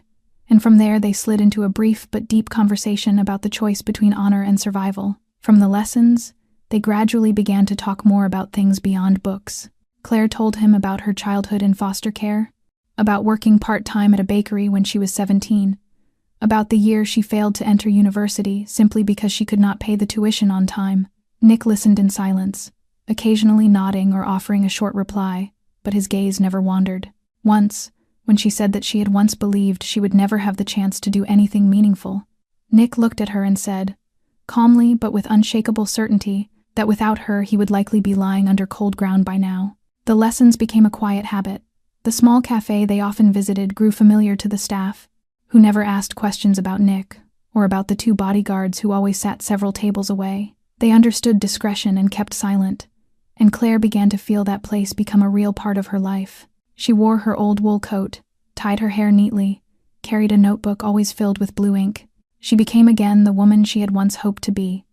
and from there they slid into a brief but deep conversation about the choice between honor and survival. From the lessons, they gradually began to talk more about things beyond books. Claire told him about her childhood in foster care, about working part-time at a bakery when she was 17, about the year she failed to enter university simply because she could not pay the tuition on time. Nick listened in silence, occasionally nodding or offering a short reply, but his gaze never wandered. Once, when she said that she had once believed she would never have the chance to do anything meaningful, Nick looked at her and said, calmly but with unshakable certainty, that without her he would likely be lying under cold ground by now. The lessons became a quiet habit. The small cafe they often visited grew familiar to the staff, who never asked questions about Nick, or about the two bodyguards who always sat several tables away. They understood discretion and kept silent, and Claire began to feel that place become a real part of her life. She wore her old wool coat, tied her hair neatly, carried a notebook always filled with blue ink. She became again the woman she had once hoped to be,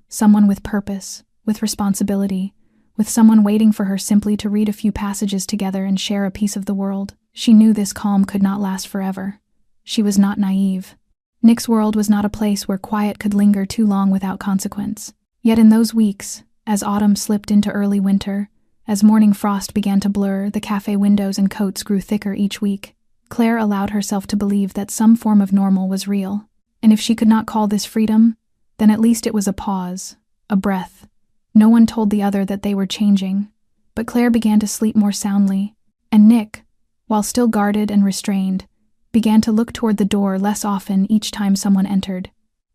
someone with purpose, with responsibility, with someone waiting for her simply to read a few passages together and share a piece of the world. She knew this calm could not last forever. She was not naive. Nick's world was not a place where quiet could linger too long without consequence. Yet in those weeks, as autumn slipped into early winter, as morning frost began to blur, the cafe windows and coats grew thicker each week, Claire allowed herself to believe that some form of normal was real. And if she could not call this freedom, then at least it was a pause, a breath. No one told the other that they were changing, but Claire began to sleep more soundly, and Nick, while still guarded and restrained, began to look toward the door less often each time someone entered.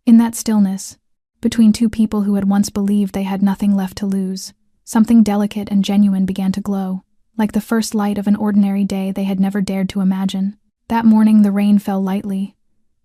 In that stillness, between two people who had once believed they had nothing left to lose, something delicate and genuine began to glow, like the first light of an ordinary day they had never dared to imagine. That morning the rain fell lightly,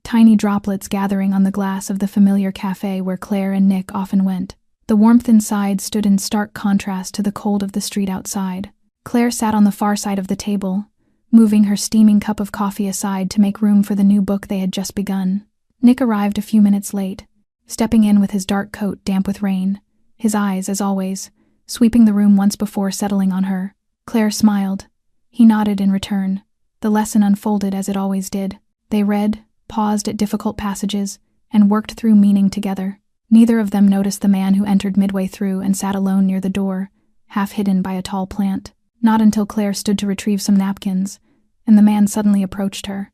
tiny droplets gathering on the glass of the familiar cafe where Claire and Nick often went. The warmth inside stood in stark contrast to the cold of the street outside. Claire sat on the far side of the table, moving her steaming cup of coffee aside to make room for the new book they had just begun. Nick arrived a few minutes late, stepping in with his dark coat damp with rain, his eyes, as always, sweeping the room once before settling on her. Claire smiled. He nodded in return. The lesson unfolded as it always did. They read, paused at difficult passages, and worked through meaning together. Neither of them noticed the man who entered midway through and sat alone near the door, half hidden by a tall plant. Not until Claire stood to retrieve some napkins, and the man suddenly approached her.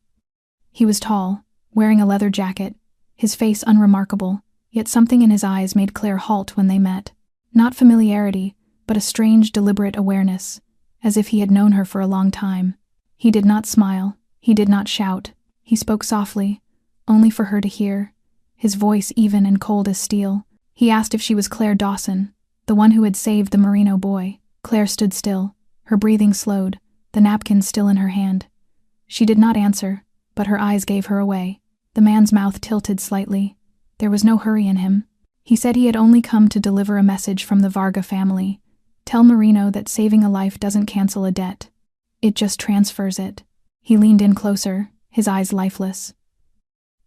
He was tall, wearing a leather jacket, his face unremarkable, yet something in his eyes made Claire halt when they met. Not familiarity, but a strange, deliberate awareness, as if he had known her for a long time. He did not smile, he did not shout. He spoke softly, only for her to hear, his voice even and cold as steel. He asked if she was Claire Dawson, the one who had saved the Merino boy. Claire stood still, her breathing slowed, the napkin still in her hand. She did not answer, but her eyes gave her away. The man's mouth tilted slightly. There was no hurry in him. He said he had only come to deliver a message from the Varga family. Tell Merino that saving a life doesn't cancel a debt. It just transfers it. He leaned in closer, his eyes lifeless.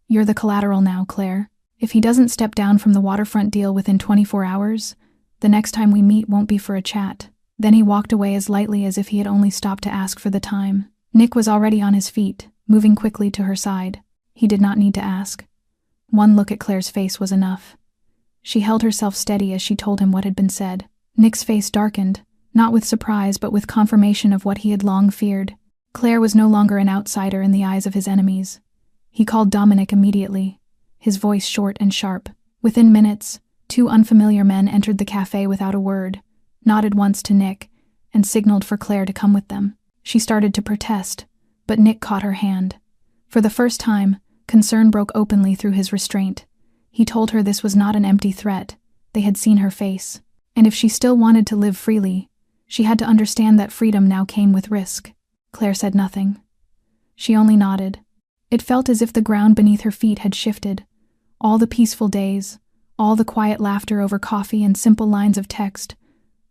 You're the collateral now, Claire. If he doesn't step down from the waterfront deal within 24 hours, the next time we meet won't be for a chat." Then he walked away as lightly as if he had only stopped to ask for the time. Nick was already on his feet, moving quickly to her side. He did not need to ask. One look at Claire's face was enough. She held herself steady as she told him what had been said. Nick's face darkened, not with surprise but with confirmation of what he had long feared. Claire was no longer an outsider in the eyes of his enemies. He called Dominic immediately, his voice short and sharp. Within minutes, 2 unfamiliar men entered the cafe without a word, nodded once to Nick, and signaled for Claire to come with them. She started to protest, but Nick caught her hand. For the first time, concern broke openly through his restraint. He told her this was not an empty threat. They had seen her face. And if she still wanted to live freely, she had to understand that freedom now came with risk. Claire said nothing. She only nodded. It felt as if the ground beneath her feet had shifted. All the peaceful days, all the quiet laughter over coffee and simple lines of text,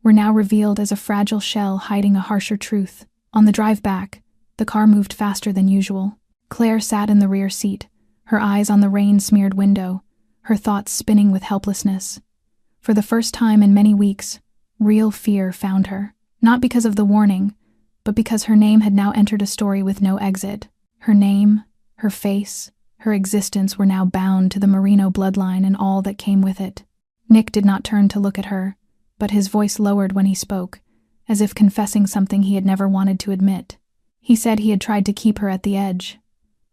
were now revealed as a fragile shell hiding a harsher truth. On the drive back, the car moved faster than usual. Claire sat in the rear seat, her eyes on the rain-smeared window, her thoughts spinning with helplessness. For the first time in many weeks, real fear found her. Not because of the warning, but because her name had now entered a story with no exit. Her name, her face, her existence were now bound to the Merino bloodline and all that came with it. Nick did not turn to look at her, but his voice lowered when he spoke, as if confessing something he had never wanted to admit. He said he had tried to keep her at the edge,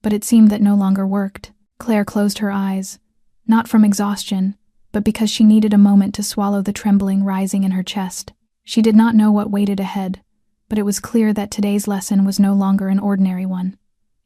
but it seemed that no longer worked. Claire closed her eyes, not from exhaustion, but because she needed a moment to swallow the trembling rising in her chest. She did not know what waited ahead, but it was clear that today's lesson was no longer an ordinary one.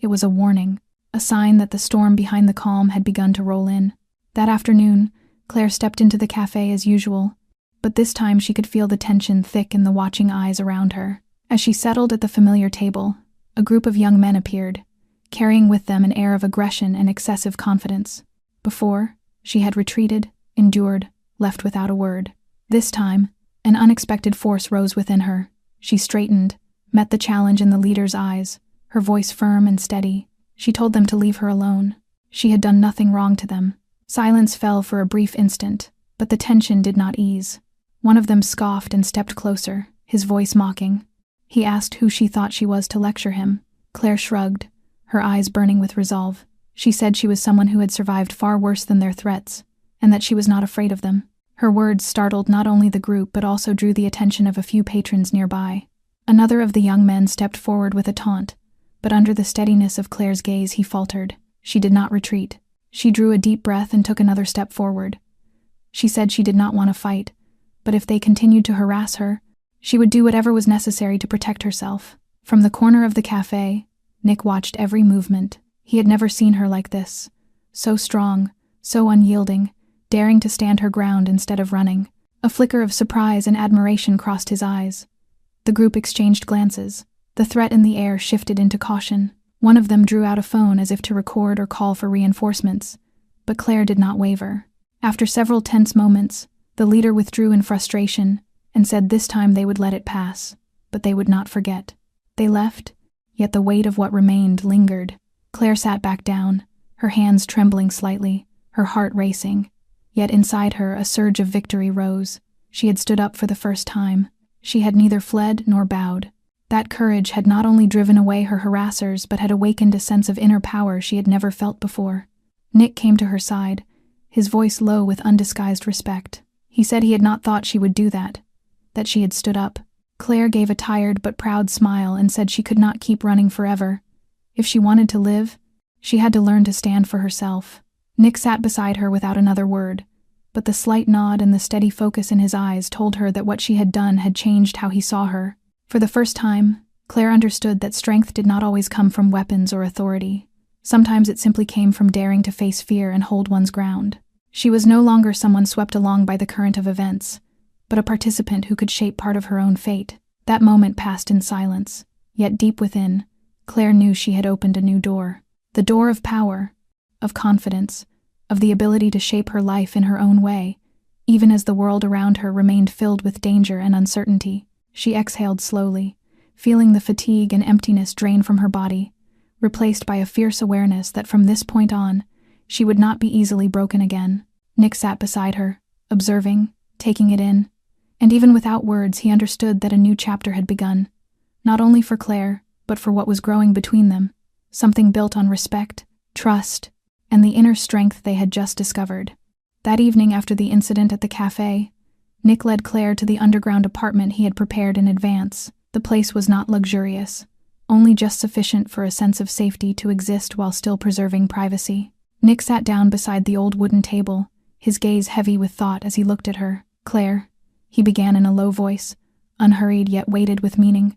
It was a warning, a sign that the storm behind the calm had begun to roll in. That afternoon, Claire stepped into the cafe as usual, but this time she could feel the tension thick in the watching eyes around her. As she settled at the familiar table, a group of young men appeared, carrying with them an air of aggression and excessive confidence. Before, she had retreated, endured, left without a word. This time, an unexpected force rose within her. She straightened, met the challenge in the leader's eyes, her voice firm and steady. She told them to leave her alone. She had done nothing wrong to them. Silence fell for a brief instant, but the tension did not ease. One of them scoffed and stepped closer, his voice mocking. He asked who she thought she was to lecture him. Claire shrugged, her eyes burning with resolve. She said she was someone who had survived far worse than their threats, and that she was not afraid of them. Her words startled not only the group but also drew the attention of a few patrons nearby. Another of the young men stepped forward with a taunt, but under the steadiness of Claire's gaze he faltered. She did not retreat. She drew a deep breath and took another step forward. She said she did not want to fight, but if they continued to harass her, she would do whatever was necessary to protect herself. From the corner of the cafe, Nick watched every movement. He had never seen her like this. So strong, so unyielding, daring to stand her ground instead of running. A flicker of surprise and admiration crossed his eyes. The group exchanged glances. The threat in the air shifted into caution. One of them drew out a phone as if to record or call for reinforcements, but Claire did not waver. After several tense moments, the leader withdrew in frustration and said this time they would let it pass, but they would not forget. They left, yet the weight of what remained lingered. Claire sat back down, her hands trembling slightly, her heart racing. Yet inside her a surge of victory rose. She had stood up for the first time. She had neither fled nor bowed. That courage had not only driven away her harassers but had awakened a sense of inner power she had never felt before. Nick came to her side, his voice low with undisguised respect. He said he had not thought she would do that she had stood up. Claire gave a tired but proud smile and said she could not keep running forever. If she wanted to live, she had to learn to stand for herself. Nick sat beside her without another word, but the slight nod and the steady focus in his eyes told her that what she had done had changed how he saw her. For the first time, Claire understood that strength did not always come from weapons or authority. Sometimes it simply came from daring to face fear and hold one's ground. She was no longer someone swept along by the current of events, but a participant who could shape part of her own fate. That moment passed in silence, yet deep within, Claire knew she had opened a new door. The door of power, of confidence, of the ability to shape her life in her own way, even as the world around her remained filled with danger and uncertainty. She exhaled slowly, feeling the fatigue and emptiness drain from her body, replaced by a fierce awareness that from this point on, she would not be easily broken again. Nick sat beside her, observing, taking it in, and even without words he understood that a new chapter had begun, not only for Claire, but for what was growing between them, something built on respect, trust, and the inner strength they had just discovered. That evening after the incident at the cafe, Nick led Claire to the underground apartment he had prepared in advance. The place was not luxurious, only just sufficient for a sense of safety to exist while still preserving privacy. Nick sat down beside the old wooden table, his gaze heavy with thought as he looked at her. "Claire," he began in a low voice, unhurried yet weighted with meaning,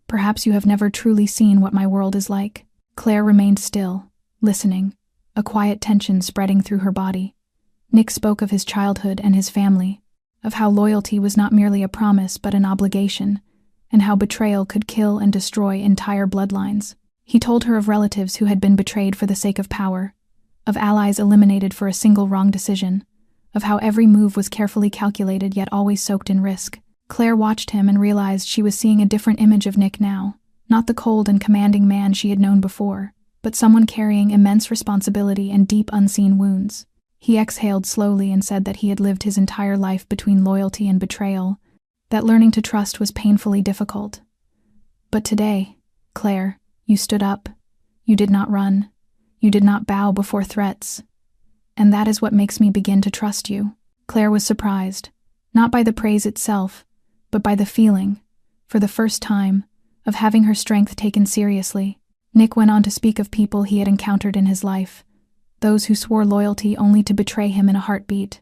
"perhaps you have never truly seen what my world is like." Claire remained still, listening, a quiet tension spreading through her body. Nick spoke of his childhood and his family, of how loyalty was not merely a promise but an obligation, and how betrayal could kill and destroy entire bloodlines. He told her of relatives who had been betrayed for the sake of power, of allies eliminated for a single wrong decision, of how every move was carefully calculated yet always soaked in risk. Claire watched him and realized she was seeing a different image of Nick now, not the cold and commanding man she had known before, but someone carrying immense responsibility and deep unseen wounds. He exhaled slowly and said that he had lived his entire life between loyalty and betrayal, that learning to trust was painfully difficult. "But today, Claire, you stood up. You did not run. You did not bow before threats. And that is what makes me begin to trust you." Claire was surprised, not by the praise itself, but by the feeling, for the first time, of having her strength taken seriously. Nick went on to speak of people he had encountered in his life, those who swore loyalty only to betray him in a heartbeat,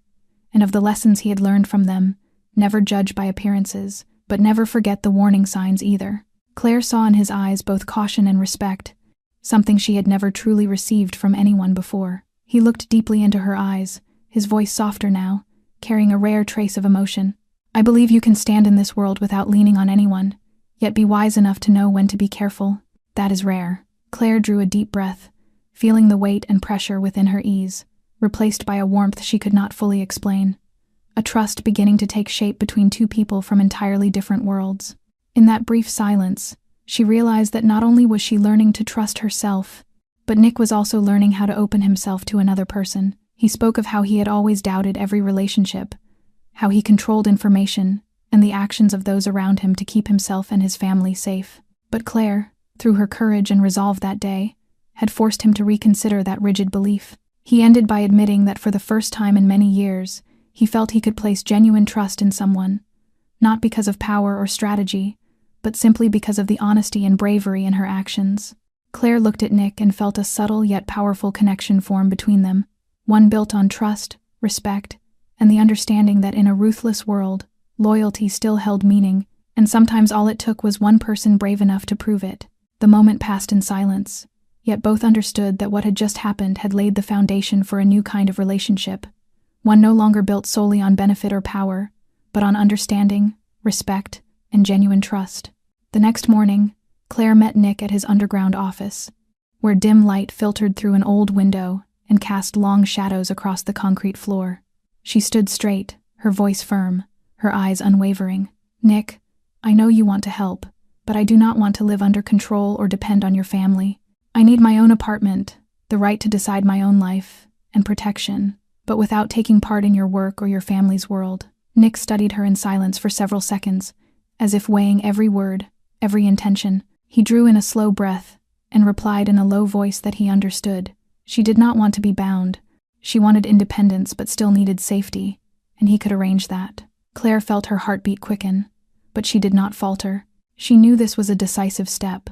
and of the lessons he had learned from them. Never judge by appearances, but never forget the warning signs either. Claire saw in his eyes both caution and respect, something she had never truly received from anyone before. He looked deeply into her eyes, his voice softer now, carrying a rare trace of emotion. "I believe you can stand in this world without leaning on anyone, yet be wise enough to know when to be careful. That is rare." Claire drew a deep breath, feeling the weight and pressure within her ease, replaced by a warmth she could not fully explain. A trust beginning to take shape between two people from entirely different worlds. In that brief silence, she realized that not only was she learning to trust herself, but Nick was also learning how to open himself to another person. He spoke of how he had always doubted every relationship, how he controlled information and the actions of those around him to keep himself and his family safe. But Claire, through her courage and resolve that day, had forced him to reconsider that rigid belief. He ended by admitting that for the first time in many years, he felt he could place genuine trust in someone, not because of power or strategy, but simply because of the honesty and bravery in her actions. Claire looked at Nick and felt a subtle yet powerful connection form between them, one built on trust, respect, and the understanding that in a ruthless world, loyalty still held meaning, and sometimes all it took was one person brave enough to prove it. The moment passed in silence, yet both understood that what had just happened had laid the foundation for a new kind of relationship, one no longer built solely on benefit or power, but on understanding, respect, and genuine trust. The next morning, Claire met Nick at his underground office, where dim light filtered through an old window and cast long shadows across the concrete floor. She stood straight, her voice firm, her eyes unwavering. "Nick, I know you want to help, but I do not want to live under control or depend on your family. I need my own apartment, the right to decide my own life, and protection, but without taking part in your work or your family's world." Nick studied her in silence for several seconds, as if weighing every word, every intention. He drew in a slow breath and replied in a low voice that he understood. She did not want to be bound. She wanted independence but still needed safety, and he could arrange that. Claire felt her heartbeat quicken, but she did not falter. She knew this was a decisive step,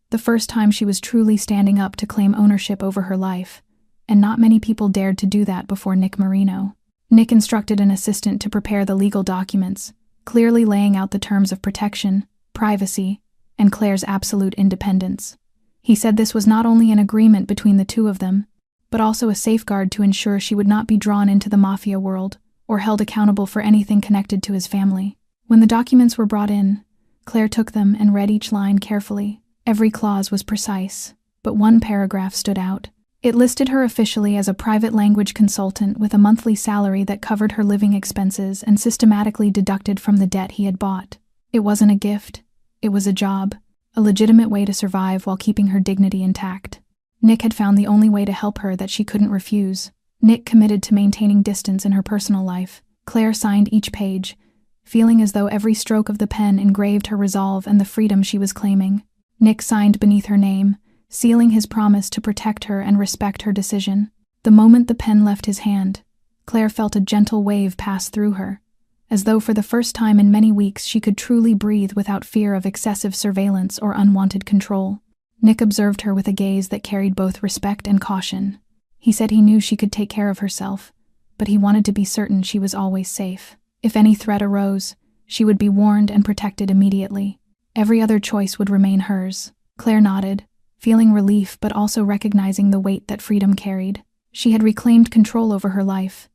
the first time she was truly standing up to claim ownership over her life, and not many people dared to do that before Nick Marino. Nick instructed an assistant to prepare the legal documents, clearly laying out the terms of protection, privacy, and Claire's absolute independence. He said this was not only an agreement between the two of them, but also a safeguard to ensure she would not be drawn into the Mafia world or held accountable for anything connected to his family. When the documents were brought in, Claire took them and read each line carefully. Every clause was precise, but one paragraph stood out. It listed her officially as a private language consultant with a monthly salary that covered her living expenses and systematically deducted from the debt he had bought. It wasn't a gift, it was a job, a legitimate way to survive while keeping her dignity intact. Nick had found the only way to help her that she couldn't refuse. Nick committed to maintaining distance in her personal life. Claire signed each page, feeling as though every stroke of the pen engraved her resolve and the freedom she was claiming. Nick signed beneath her name, sealing his promise to protect her and respect her decision. The moment the pen left his hand, Claire felt a gentle wave pass through her, as though for the first time in many weeks she could truly breathe without fear of excessive surveillance or unwanted control. Nick observed her with a gaze that carried both respect and caution. He said he knew she could take care of herself, but he wanted to be certain she was always safe. If any threat arose, she would be warned and protected immediately. Every other choice would remain hers. Claire nodded, feeling relief but also recognizing the weight that freedom carried. She had reclaimed control over her life,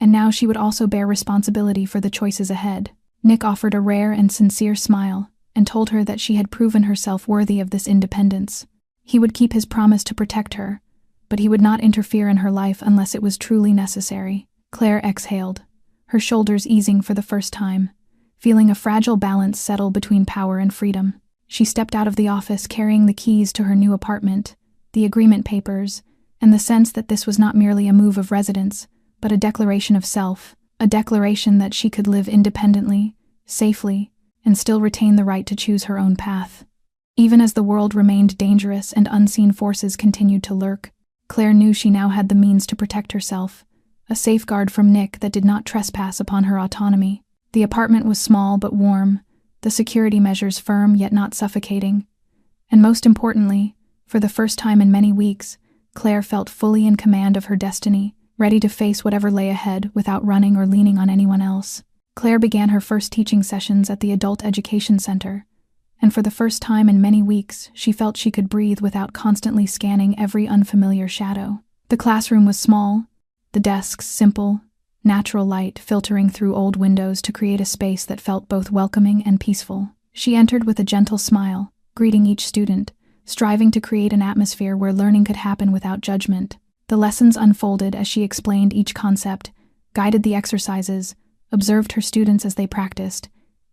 and now she would also bear responsibility for the choices ahead. Nick offered a rare and sincere smile and told her that she had proven herself worthy of this independence. He would keep his promise to protect her, but he would not interfere in her life unless it was truly necessary. Claire exhaled, her shoulders easing for the first time, feeling a fragile balance settle between power and freedom. She stepped out of the office carrying the keys to her new apartment, the agreement papers, and the sense that this was not merely a move of residence, but a declaration of self, a declaration that she could live independently, safely, and still retain the right to choose her own path. Even as the world remained dangerous and unseen forces continued to lurk, Claire knew she now had the means to protect herself, a safeguard from Nick that did not trespass upon her autonomy. The apartment was small but warm, the security measures firm yet not suffocating, and most importantly, for the first time in many weeks, Claire felt fully in command of her destiny, ready to face whatever lay ahead without running or leaning on anyone else. Claire began her first teaching sessions at the Adult Education Center, and for the first time in many weeks, she felt she could breathe without constantly scanning every unfamiliar shadow. The classroom was small, the desks simple, natural light filtering through old windows to create a space that felt both welcoming and peaceful. She entered with a gentle smile, greeting each student, striving to create an atmosphere where learning could happen without judgment. The lessons unfolded as she explained each concept, guided the exercises, observed her students as they practiced,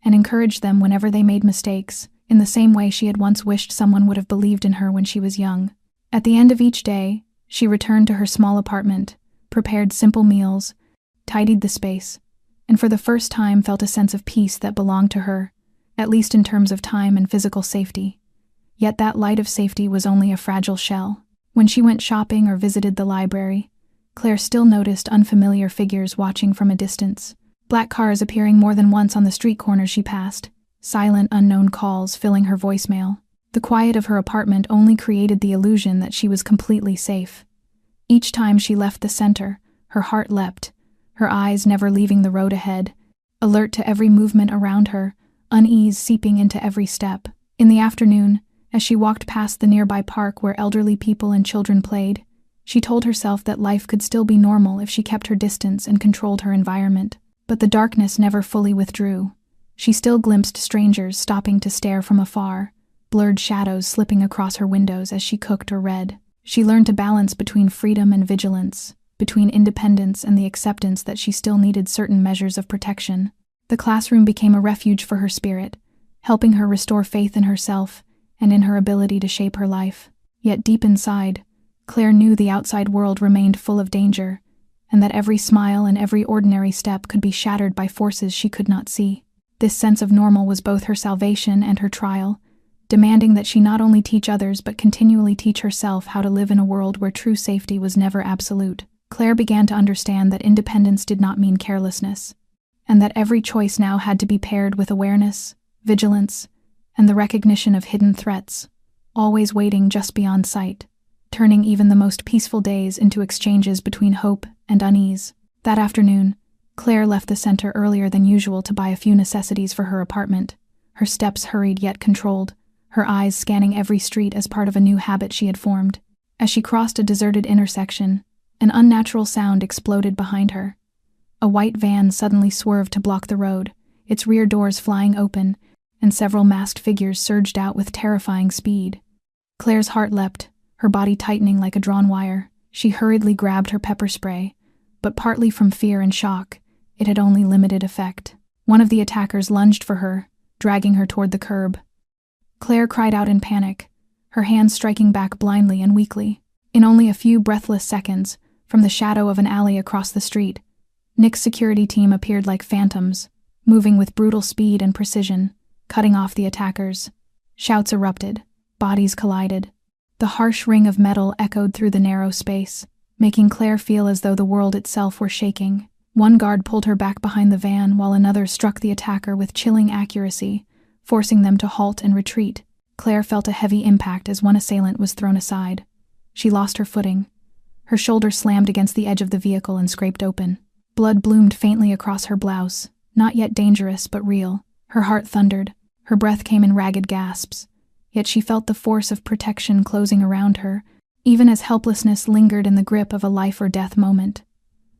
and encouraged them whenever they made mistakes, in the same way she had once wished someone would have believed in her when she was young. At the end of each day, she returned to her small apartment, prepared simple meals, tidied the space, and for the first time felt a sense of peace that belonged to her, at least in terms of time and physical safety. Yet that light of safety was only a fragile shell. When she went shopping or visited the library, Claire still noticed unfamiliar figures watching from a distance. Black cars appearing more than once on the street corners she passed, silent unknown calls filling her voicemail. The quiet of her apartment only created the illusion that she was completely safe. Each time she left the center, her heart leapt, her eyes never leaving the road ahead, alert to every movement around her, unease seeping into every step. In the afternoon, as she walked past the nearby park where elderly people and children played, she told herself that life could still be normal if she kept her distance and controlled her environment. But the darkness never fully withdrew. She still glimpsed strangers stopping to stare from afar, blurred shadows slipping across her windows as she cooked or read. She learned to balance between freedom and vigilance, between independence and the acceptance that she still needed certain measures of protection. The classroom became a refuge for her spirit, helping her restore faith in herself and in her ability to shape her life. Yet deep inside, Claire knew the outside world remained full of danger, and that every smile and every ordinary step could be shattered by forces she could not see. This sense of normal was both her salvation and her trial, demanding that she not only teach others but continually teach herself how to live in a world where true safety was never absolute. Claire began to understand that independence did not mean carelessness, and that every choice now had to be paired with awareness, vigilance, and the recognition of hidden threats, always waiting just beyond sight, turning even the most peaceful days into exchanges between hope and unease. That afternoon, Claire left the center earlier than usual to buy a few necessities for her apartment, her steps hurried yet controlled, her eyes scanning every street as part of a new habit she had formed. As she crossed a deserted intersection, an unnatural sound exploded behind her. A white van suddenly swerved to block the road, its rear doors flying open, and several masked figures surged out with terrifying speed. Claire's heart leapt, her body tightening like a drawn wire. She hurriedly grabbed her pepper spray, but partly from fear and shock, it had only limited effect. One of the attackers lunged for her, dragging her toward the curb. Claire cried out in panic, her hands striking back blindly and weakly. In only a few breathless seconds, from the shadow of an alley across the street, Nick's security team appeared like phantoms, moving with brutal speed and precision, cutting off the attackers. Shouts erupted, bodies collided. The harsh ring of metal echoed through the narrow space, making Claire feel as though the world itself were shaking. One guard pulled her back behind the van while another struck the attacker with chilling accuracy, forcing them to halt and retreat. Claire felt a heavy impact as one assailant was thrown aside. She lost her footing. Her shoulder slammed against the edge of the vehicle and scraped open. Blood bloomed faintly across her blouse, not yet dangerous but real. Her heart thundered. Her breath came in ragged gasps. Yet she felt the force of protection closing around her, even as helplessness lingered in the grip of a life-or-death moment.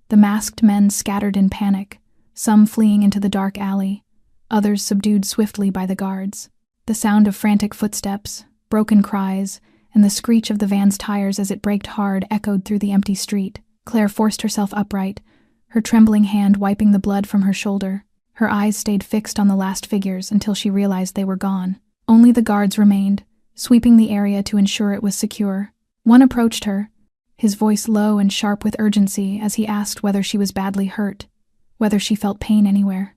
The masked men scattered in panic, some fleeing into the dark alley, others subdued swiftly by the guards. The sound of frantic footsteps, broken cries, and the screech of the van's tires as it braked hard echoed through the empty street. Claire forced herself upright, her trembling hand wiping the blood from her shoulder. Her eyes stayed fixed on the last figures until she realized they were gone. Only the guards remained, sweeping the area to ensure it was secure. One approached her, his voice low and sharp with urgency as he asked whether she was badly hurt, whether she felt pain anywhere.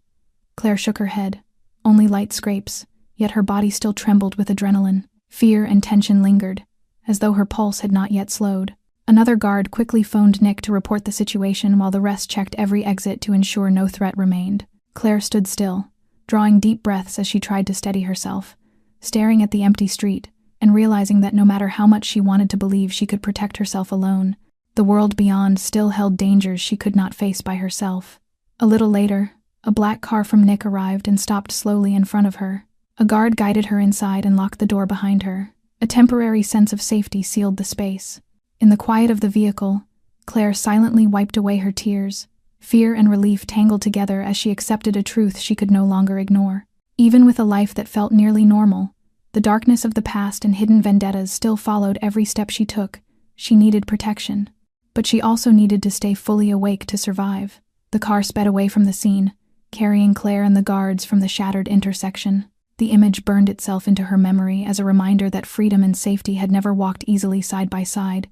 Claire shook her head. Only light scrapes, yet her body still trembled with adrenaline. Fear and tension lingered, as though her pulse had not yet slowed. Another guard quickly phoned Nick to report the situation while the rest checked every exit to ensure no threat remained. Claire stood still, drawing deep breaths as she tried to steady herself, staring at the empty street and realizing that no matter how much she wanted to believe she could protect herself alone, the world beyond still held dangers she could not face by herself. A little later, a black car from Nick arrived and stopped slowly in front of her. A guard guided her inside and locked the door behind her. A temporary sense of safety sealed the space. In the quiet of the vehicle, Claire silently wiped away her tears. Fear and relief tangled together as she accepted a truth she could no longer ignore. Even with a life that felt nearly normal, the darkness of the past and hidden vendettas still followed every step she took. She needed protection, but she also needed to stay fully awake to survive. The car sped away from the scene, carrying Claire and the guards from the shattered intersection. The image burned itself into her memory as a reminder that freedom and safety had never walked easily side by side,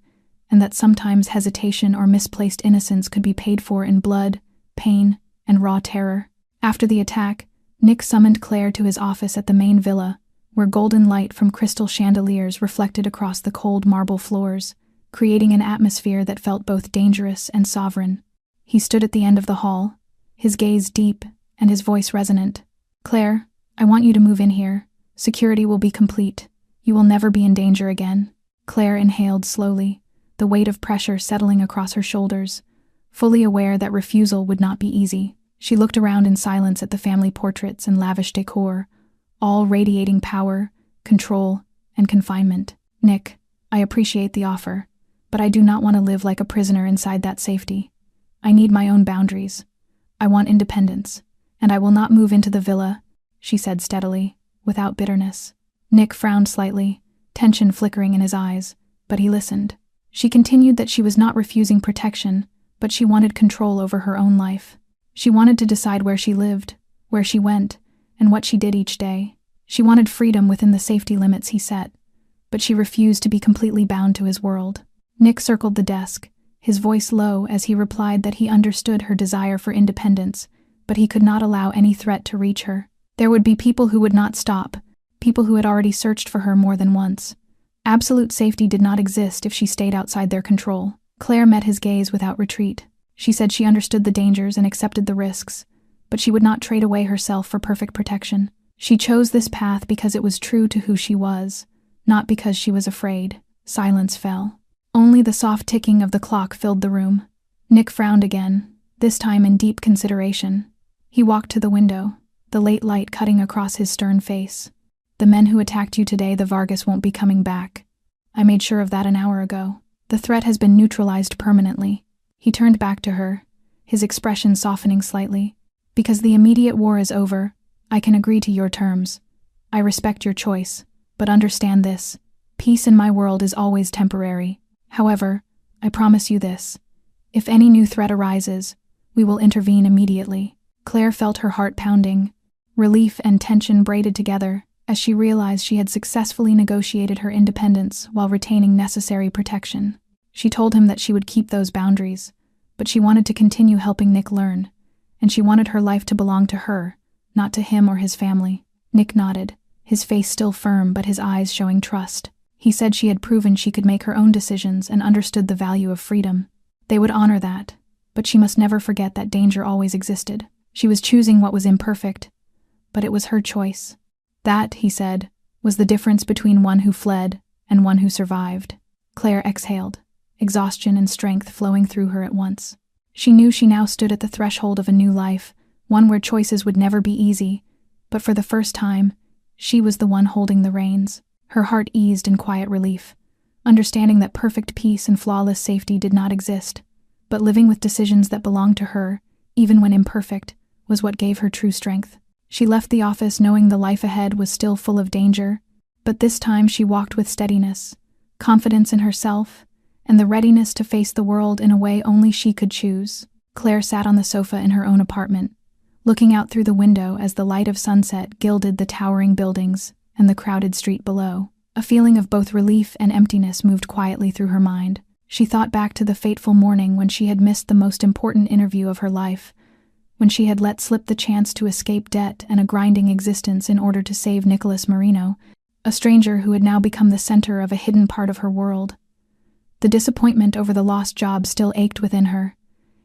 and that sometimes hesitation or misplaced innocence could be paid for in blood, pain, and raw terror. After the attack, Nick summoned Claire to his office at the main villa, where golden light from crystal chandeliers reflected across the cold marble floors, creating an atmosphere that felt both dangerous and sovereign. He stood at the end of the hall, his gaze deep and his voice resonant. "Claire, I want you to move in here. Security will be complete. You will never be in danger again." Claire inhaled slowly, the weight of pressure settling across her shoulders, fully aware that refusal would not be easy. She looked around in silence at the family portraits and lavish decor, all radiating power, control, and confinement. "Nick, I appreciate the offer, but I do not want to live like a prisoner inside that safety. I need my own boundaries. I want independence, and I will not move into the villa," she said steadily, without bitterness. Nick frowned slightly, tension flickering in his eyes, but he listened. She continued that she was not refusing protection, but she wanted control over her own life. She wanted to decide where she lived, where she went, and what she did each day. She wanted freedom within the safety limits he set, but she refused to be completely bound to his world. Nick circled the desk, his voice low as he replied that he understood her desire for independence, but he could not allow any threat to reach her. There would be people who would not stop, people who had already searched for her more than once. Absolute safety did not exist if she stayed outside their control. Claire met his gaze without retreat. She said she understood the dangers and accepted the risks, but she would not trade away herself for perfect protection. She chose this path because it was true to who she was, not because she was afraid. Silence fell. Only the soft ticking of the clock filled the room. Nick frowned again, this time in deep consideration. He walked to the window, the late light cutting across his stern face. "The men who attacked you today, the Vargas, won't be coming back. I made sure of that an hour ago. The threat has been neutralized permanently." He turned back to her, his expression softening slightly. "Because the immediate war is over, I can agree to your terms. I respect your choice, but understand this. Peace in my world is always temporary. However, I promise you this. If any new threat arises, we will intervene immediately." Claire felt her heart pounding. Relief and tension braided together as she realized she had successfully negotiated her independence while retaining necessary protection. She told him that she would keep those boundaries, but she wanted to continue helping Nick learn, and she wanted her life to belong to her, not to him or his family. Nick nodded, his face still firm but his eyes showing trust. He said she had proven she could make her own decisions and understood the value of freedom. They would honor that, but she must never forget that danger always existed. She was choosing what was imperfect, but it was her choice. That, he said, was the difference between one who fled and one who survived. Claire exhaled, exhaustion and strength flowing through her at once. She knew she now stood at the threshold of a new life, one where choices would never be easy, but for the first time, she was the one holding the reins. Her heart eased in quiet relief, understanding that perfect peace and flawless safety did not exist, but living with decisions that belonged to her, even when imperfect, was what gave her true strength. She left the office knowing the life ahead was still full of danger, but this time she walked with steadiness, confidence in herself, and the readiness to face the world in a way only she could choose. Claire sat on the sofa in her own apartment, looking out through the window as the light of sunset gilded the towering buildings and the crowded street below. A feeling of both relief and emptiness moved quietly through her mind. She thought back to the fateful morning when she had missed the most important interview of her life, when she had let slip the chance to escape debt and a grinding existence in order to save Nicholas Marino, a stranger who had now become the center of a hidden part of her world. The disappointment over the lost job still ached within her,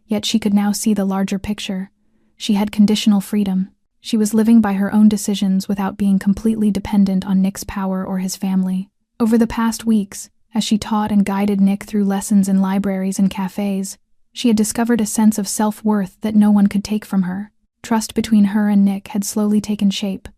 yet she could now see the larger picture. She had conditional freedom. She was living by her own decisions without being completely dependent on Nick's power or his family. Over the past weeks, as she taught and guided Nick through lessons in libraries and cafes, she had discovered a sense of self-worth that no one could take from her. Trust between her and Nick had slowly taken shape,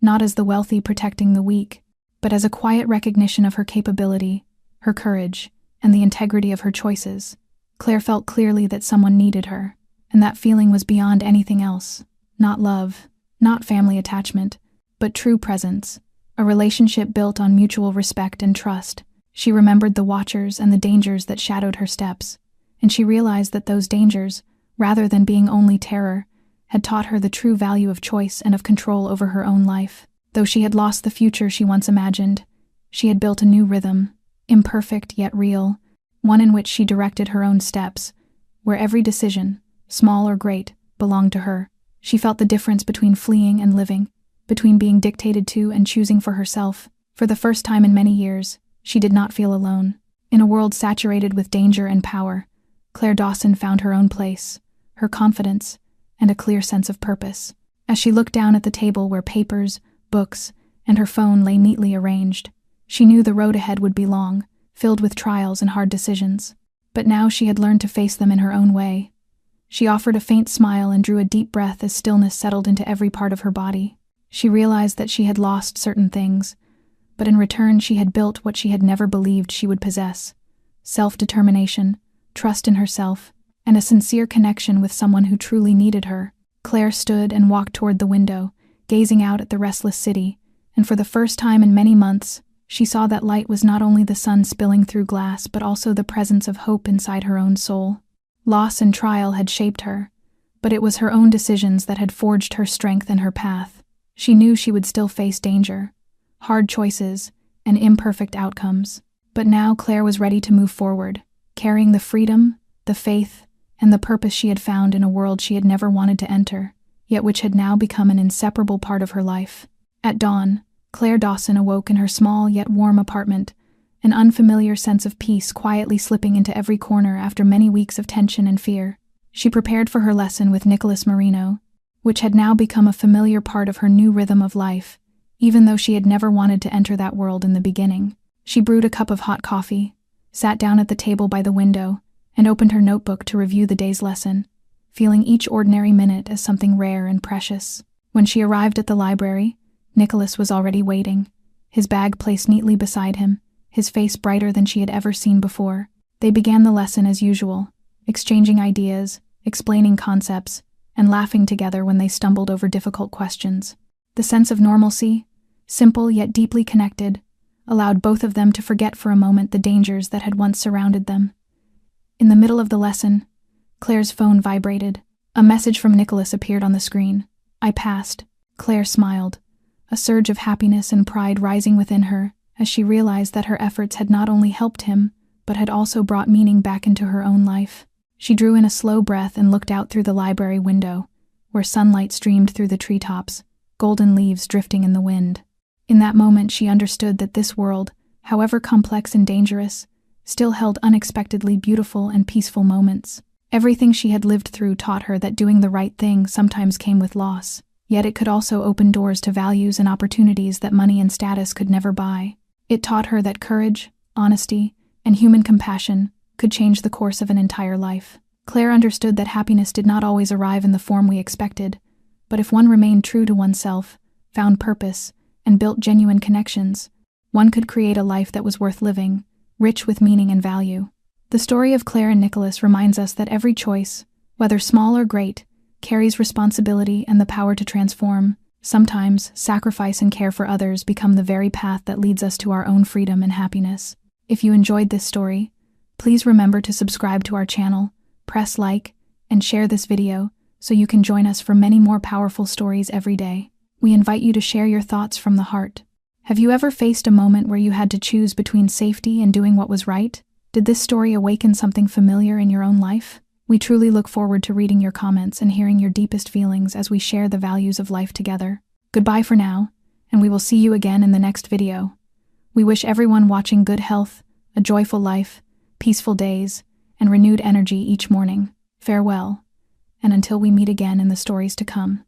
not as the wealthy protecting the weak, but as a quiet recognition of her capability, her courage, and the integrity of her choices. Claire felt clearly that someone needed her, and that feeling was beyond anything else. Not love, not family attachment, but true presence, a relationship built on mutual respect and trust. She remembered the watchers and the dangers that shadowed her steps, and she realized that those dangers, rather than being only terror, had taught her the true value of choice and of control over her own life. Though she had lost the future she once imagined, she had built a new rhythm, imperfect yet real, one in which she directed her own steps, where every decision, small or great, belonged to her. She felt the difference between fleeing and living, between being dictated to and choosing for herself. For the first time in many years, she did not feel alone. In a world saturated with danger and power, Claire Dawson found her own place, her confidence, and a clear sense of purpose. As she looked down at the table where papers, books, and her phone lay neatly arranged, she knew the road ahead would be long, filled with trials and hard decisions. But now she had learned to face them in her own way. She offered a faint smile and drew a deep breath as stillness settled into every part of her body. She realized that she had lost certain things, but in return she had built what she had never believed she would possess: self-determination, trust in herself, and a sincere connection with someone who truly needed her. Claire stood and walked toward the window, gazing out at the restless city, and for the first time in many months, she saw that light was not only the sun spilling through glass but also the presence of hope inside her own soul. Loss and trial had shaped her, but it was her own decisions that had forged her strength and her path. She knew she would still face danger, hard choices, and imperfect outcomes, but now Claire was ready to move forward, carrying the freedom, the faith, and the purpose she had found in a world she had never wanted to enter, yet which had now become an inseparable part of her life. At dawn, Claire Dawson awoke in her small yet warm apartment, an unfamiliar sense of peace quietly slipping into every corner after many weeks of tension and fear. She prepared for her lesson with Nicholas Marino, which had now become a familiar part of her new rhythm of life, even though she had never wanted to enter that world in the beginning. She brewed a cup of hot coffee, sat down at the table by the window, and opened her notebook to review the day's lesson, feeling each ordinary minute as something rare and precious. When she arrived at the library, Nicholas was already waiting, his bag placed neatly beside him, his face brighter than she had ever seen before. They began the lesson as usual, exchanging ideas, explaining concepts, and laughing together when they stumbled over difficult questions. The sense of normalcy, simple yet deeply connected, allowed both of them to forget for a moment the dangers that had once surrounded them. In the middle of the lesson, Claire's phone vibrated. A message from Nicholas appeared on the screen. "I passed." Claire smiled, a surge of happiness and pride rising within her as she realized that her efforts had not only helped him, but had also brought meaning back into her own life. She drew in a slow breath and looked out through the library window, where sunlight streamed through the treetops, golden leaves drifting in the wind. In that moment, she understood that this world, however complex and dangerous, still held unexpectedly beautiful and peaceful moments. Everything she had lived through taught her that doing the right thing sometimes came with loss, yet it could also open doors to values and opportunities that money and status could never buy. It taught her that courage, honesty, and human compassion could change the course of an entire life. Claire understood that happiness did not always arrive in the form we expected, but if one remained true to oneself, found purpose, and built genuine connections, one could create a life that was worth living, rich with meaning and value. The story of Claire and Nicholas reminds us that every choice, whether small or great, carries responsibility and the power to transform. Sometimes, sacrifice and care for others become the very path that leads us to our own freedom and happiness. If you enjoyed this story, please remember to subscribe to our channel, press like, and share this video so you can join us for many more powerful stories every day. We invite you to share your thoughts from the heart. Have you ever faced a moment where you had to choose between safety and doing what was right? Did this story awaken something familiar in your own life? We truly look forward to reading your comments and hearing your deepest feelings as we share the values of life together. Goodbye for now, and we will see you again in the next video. We wish everyone watching good health, a joyful life, peaceful days, and renewed energy each morning. Farewell, and until we meet again in the stories to come.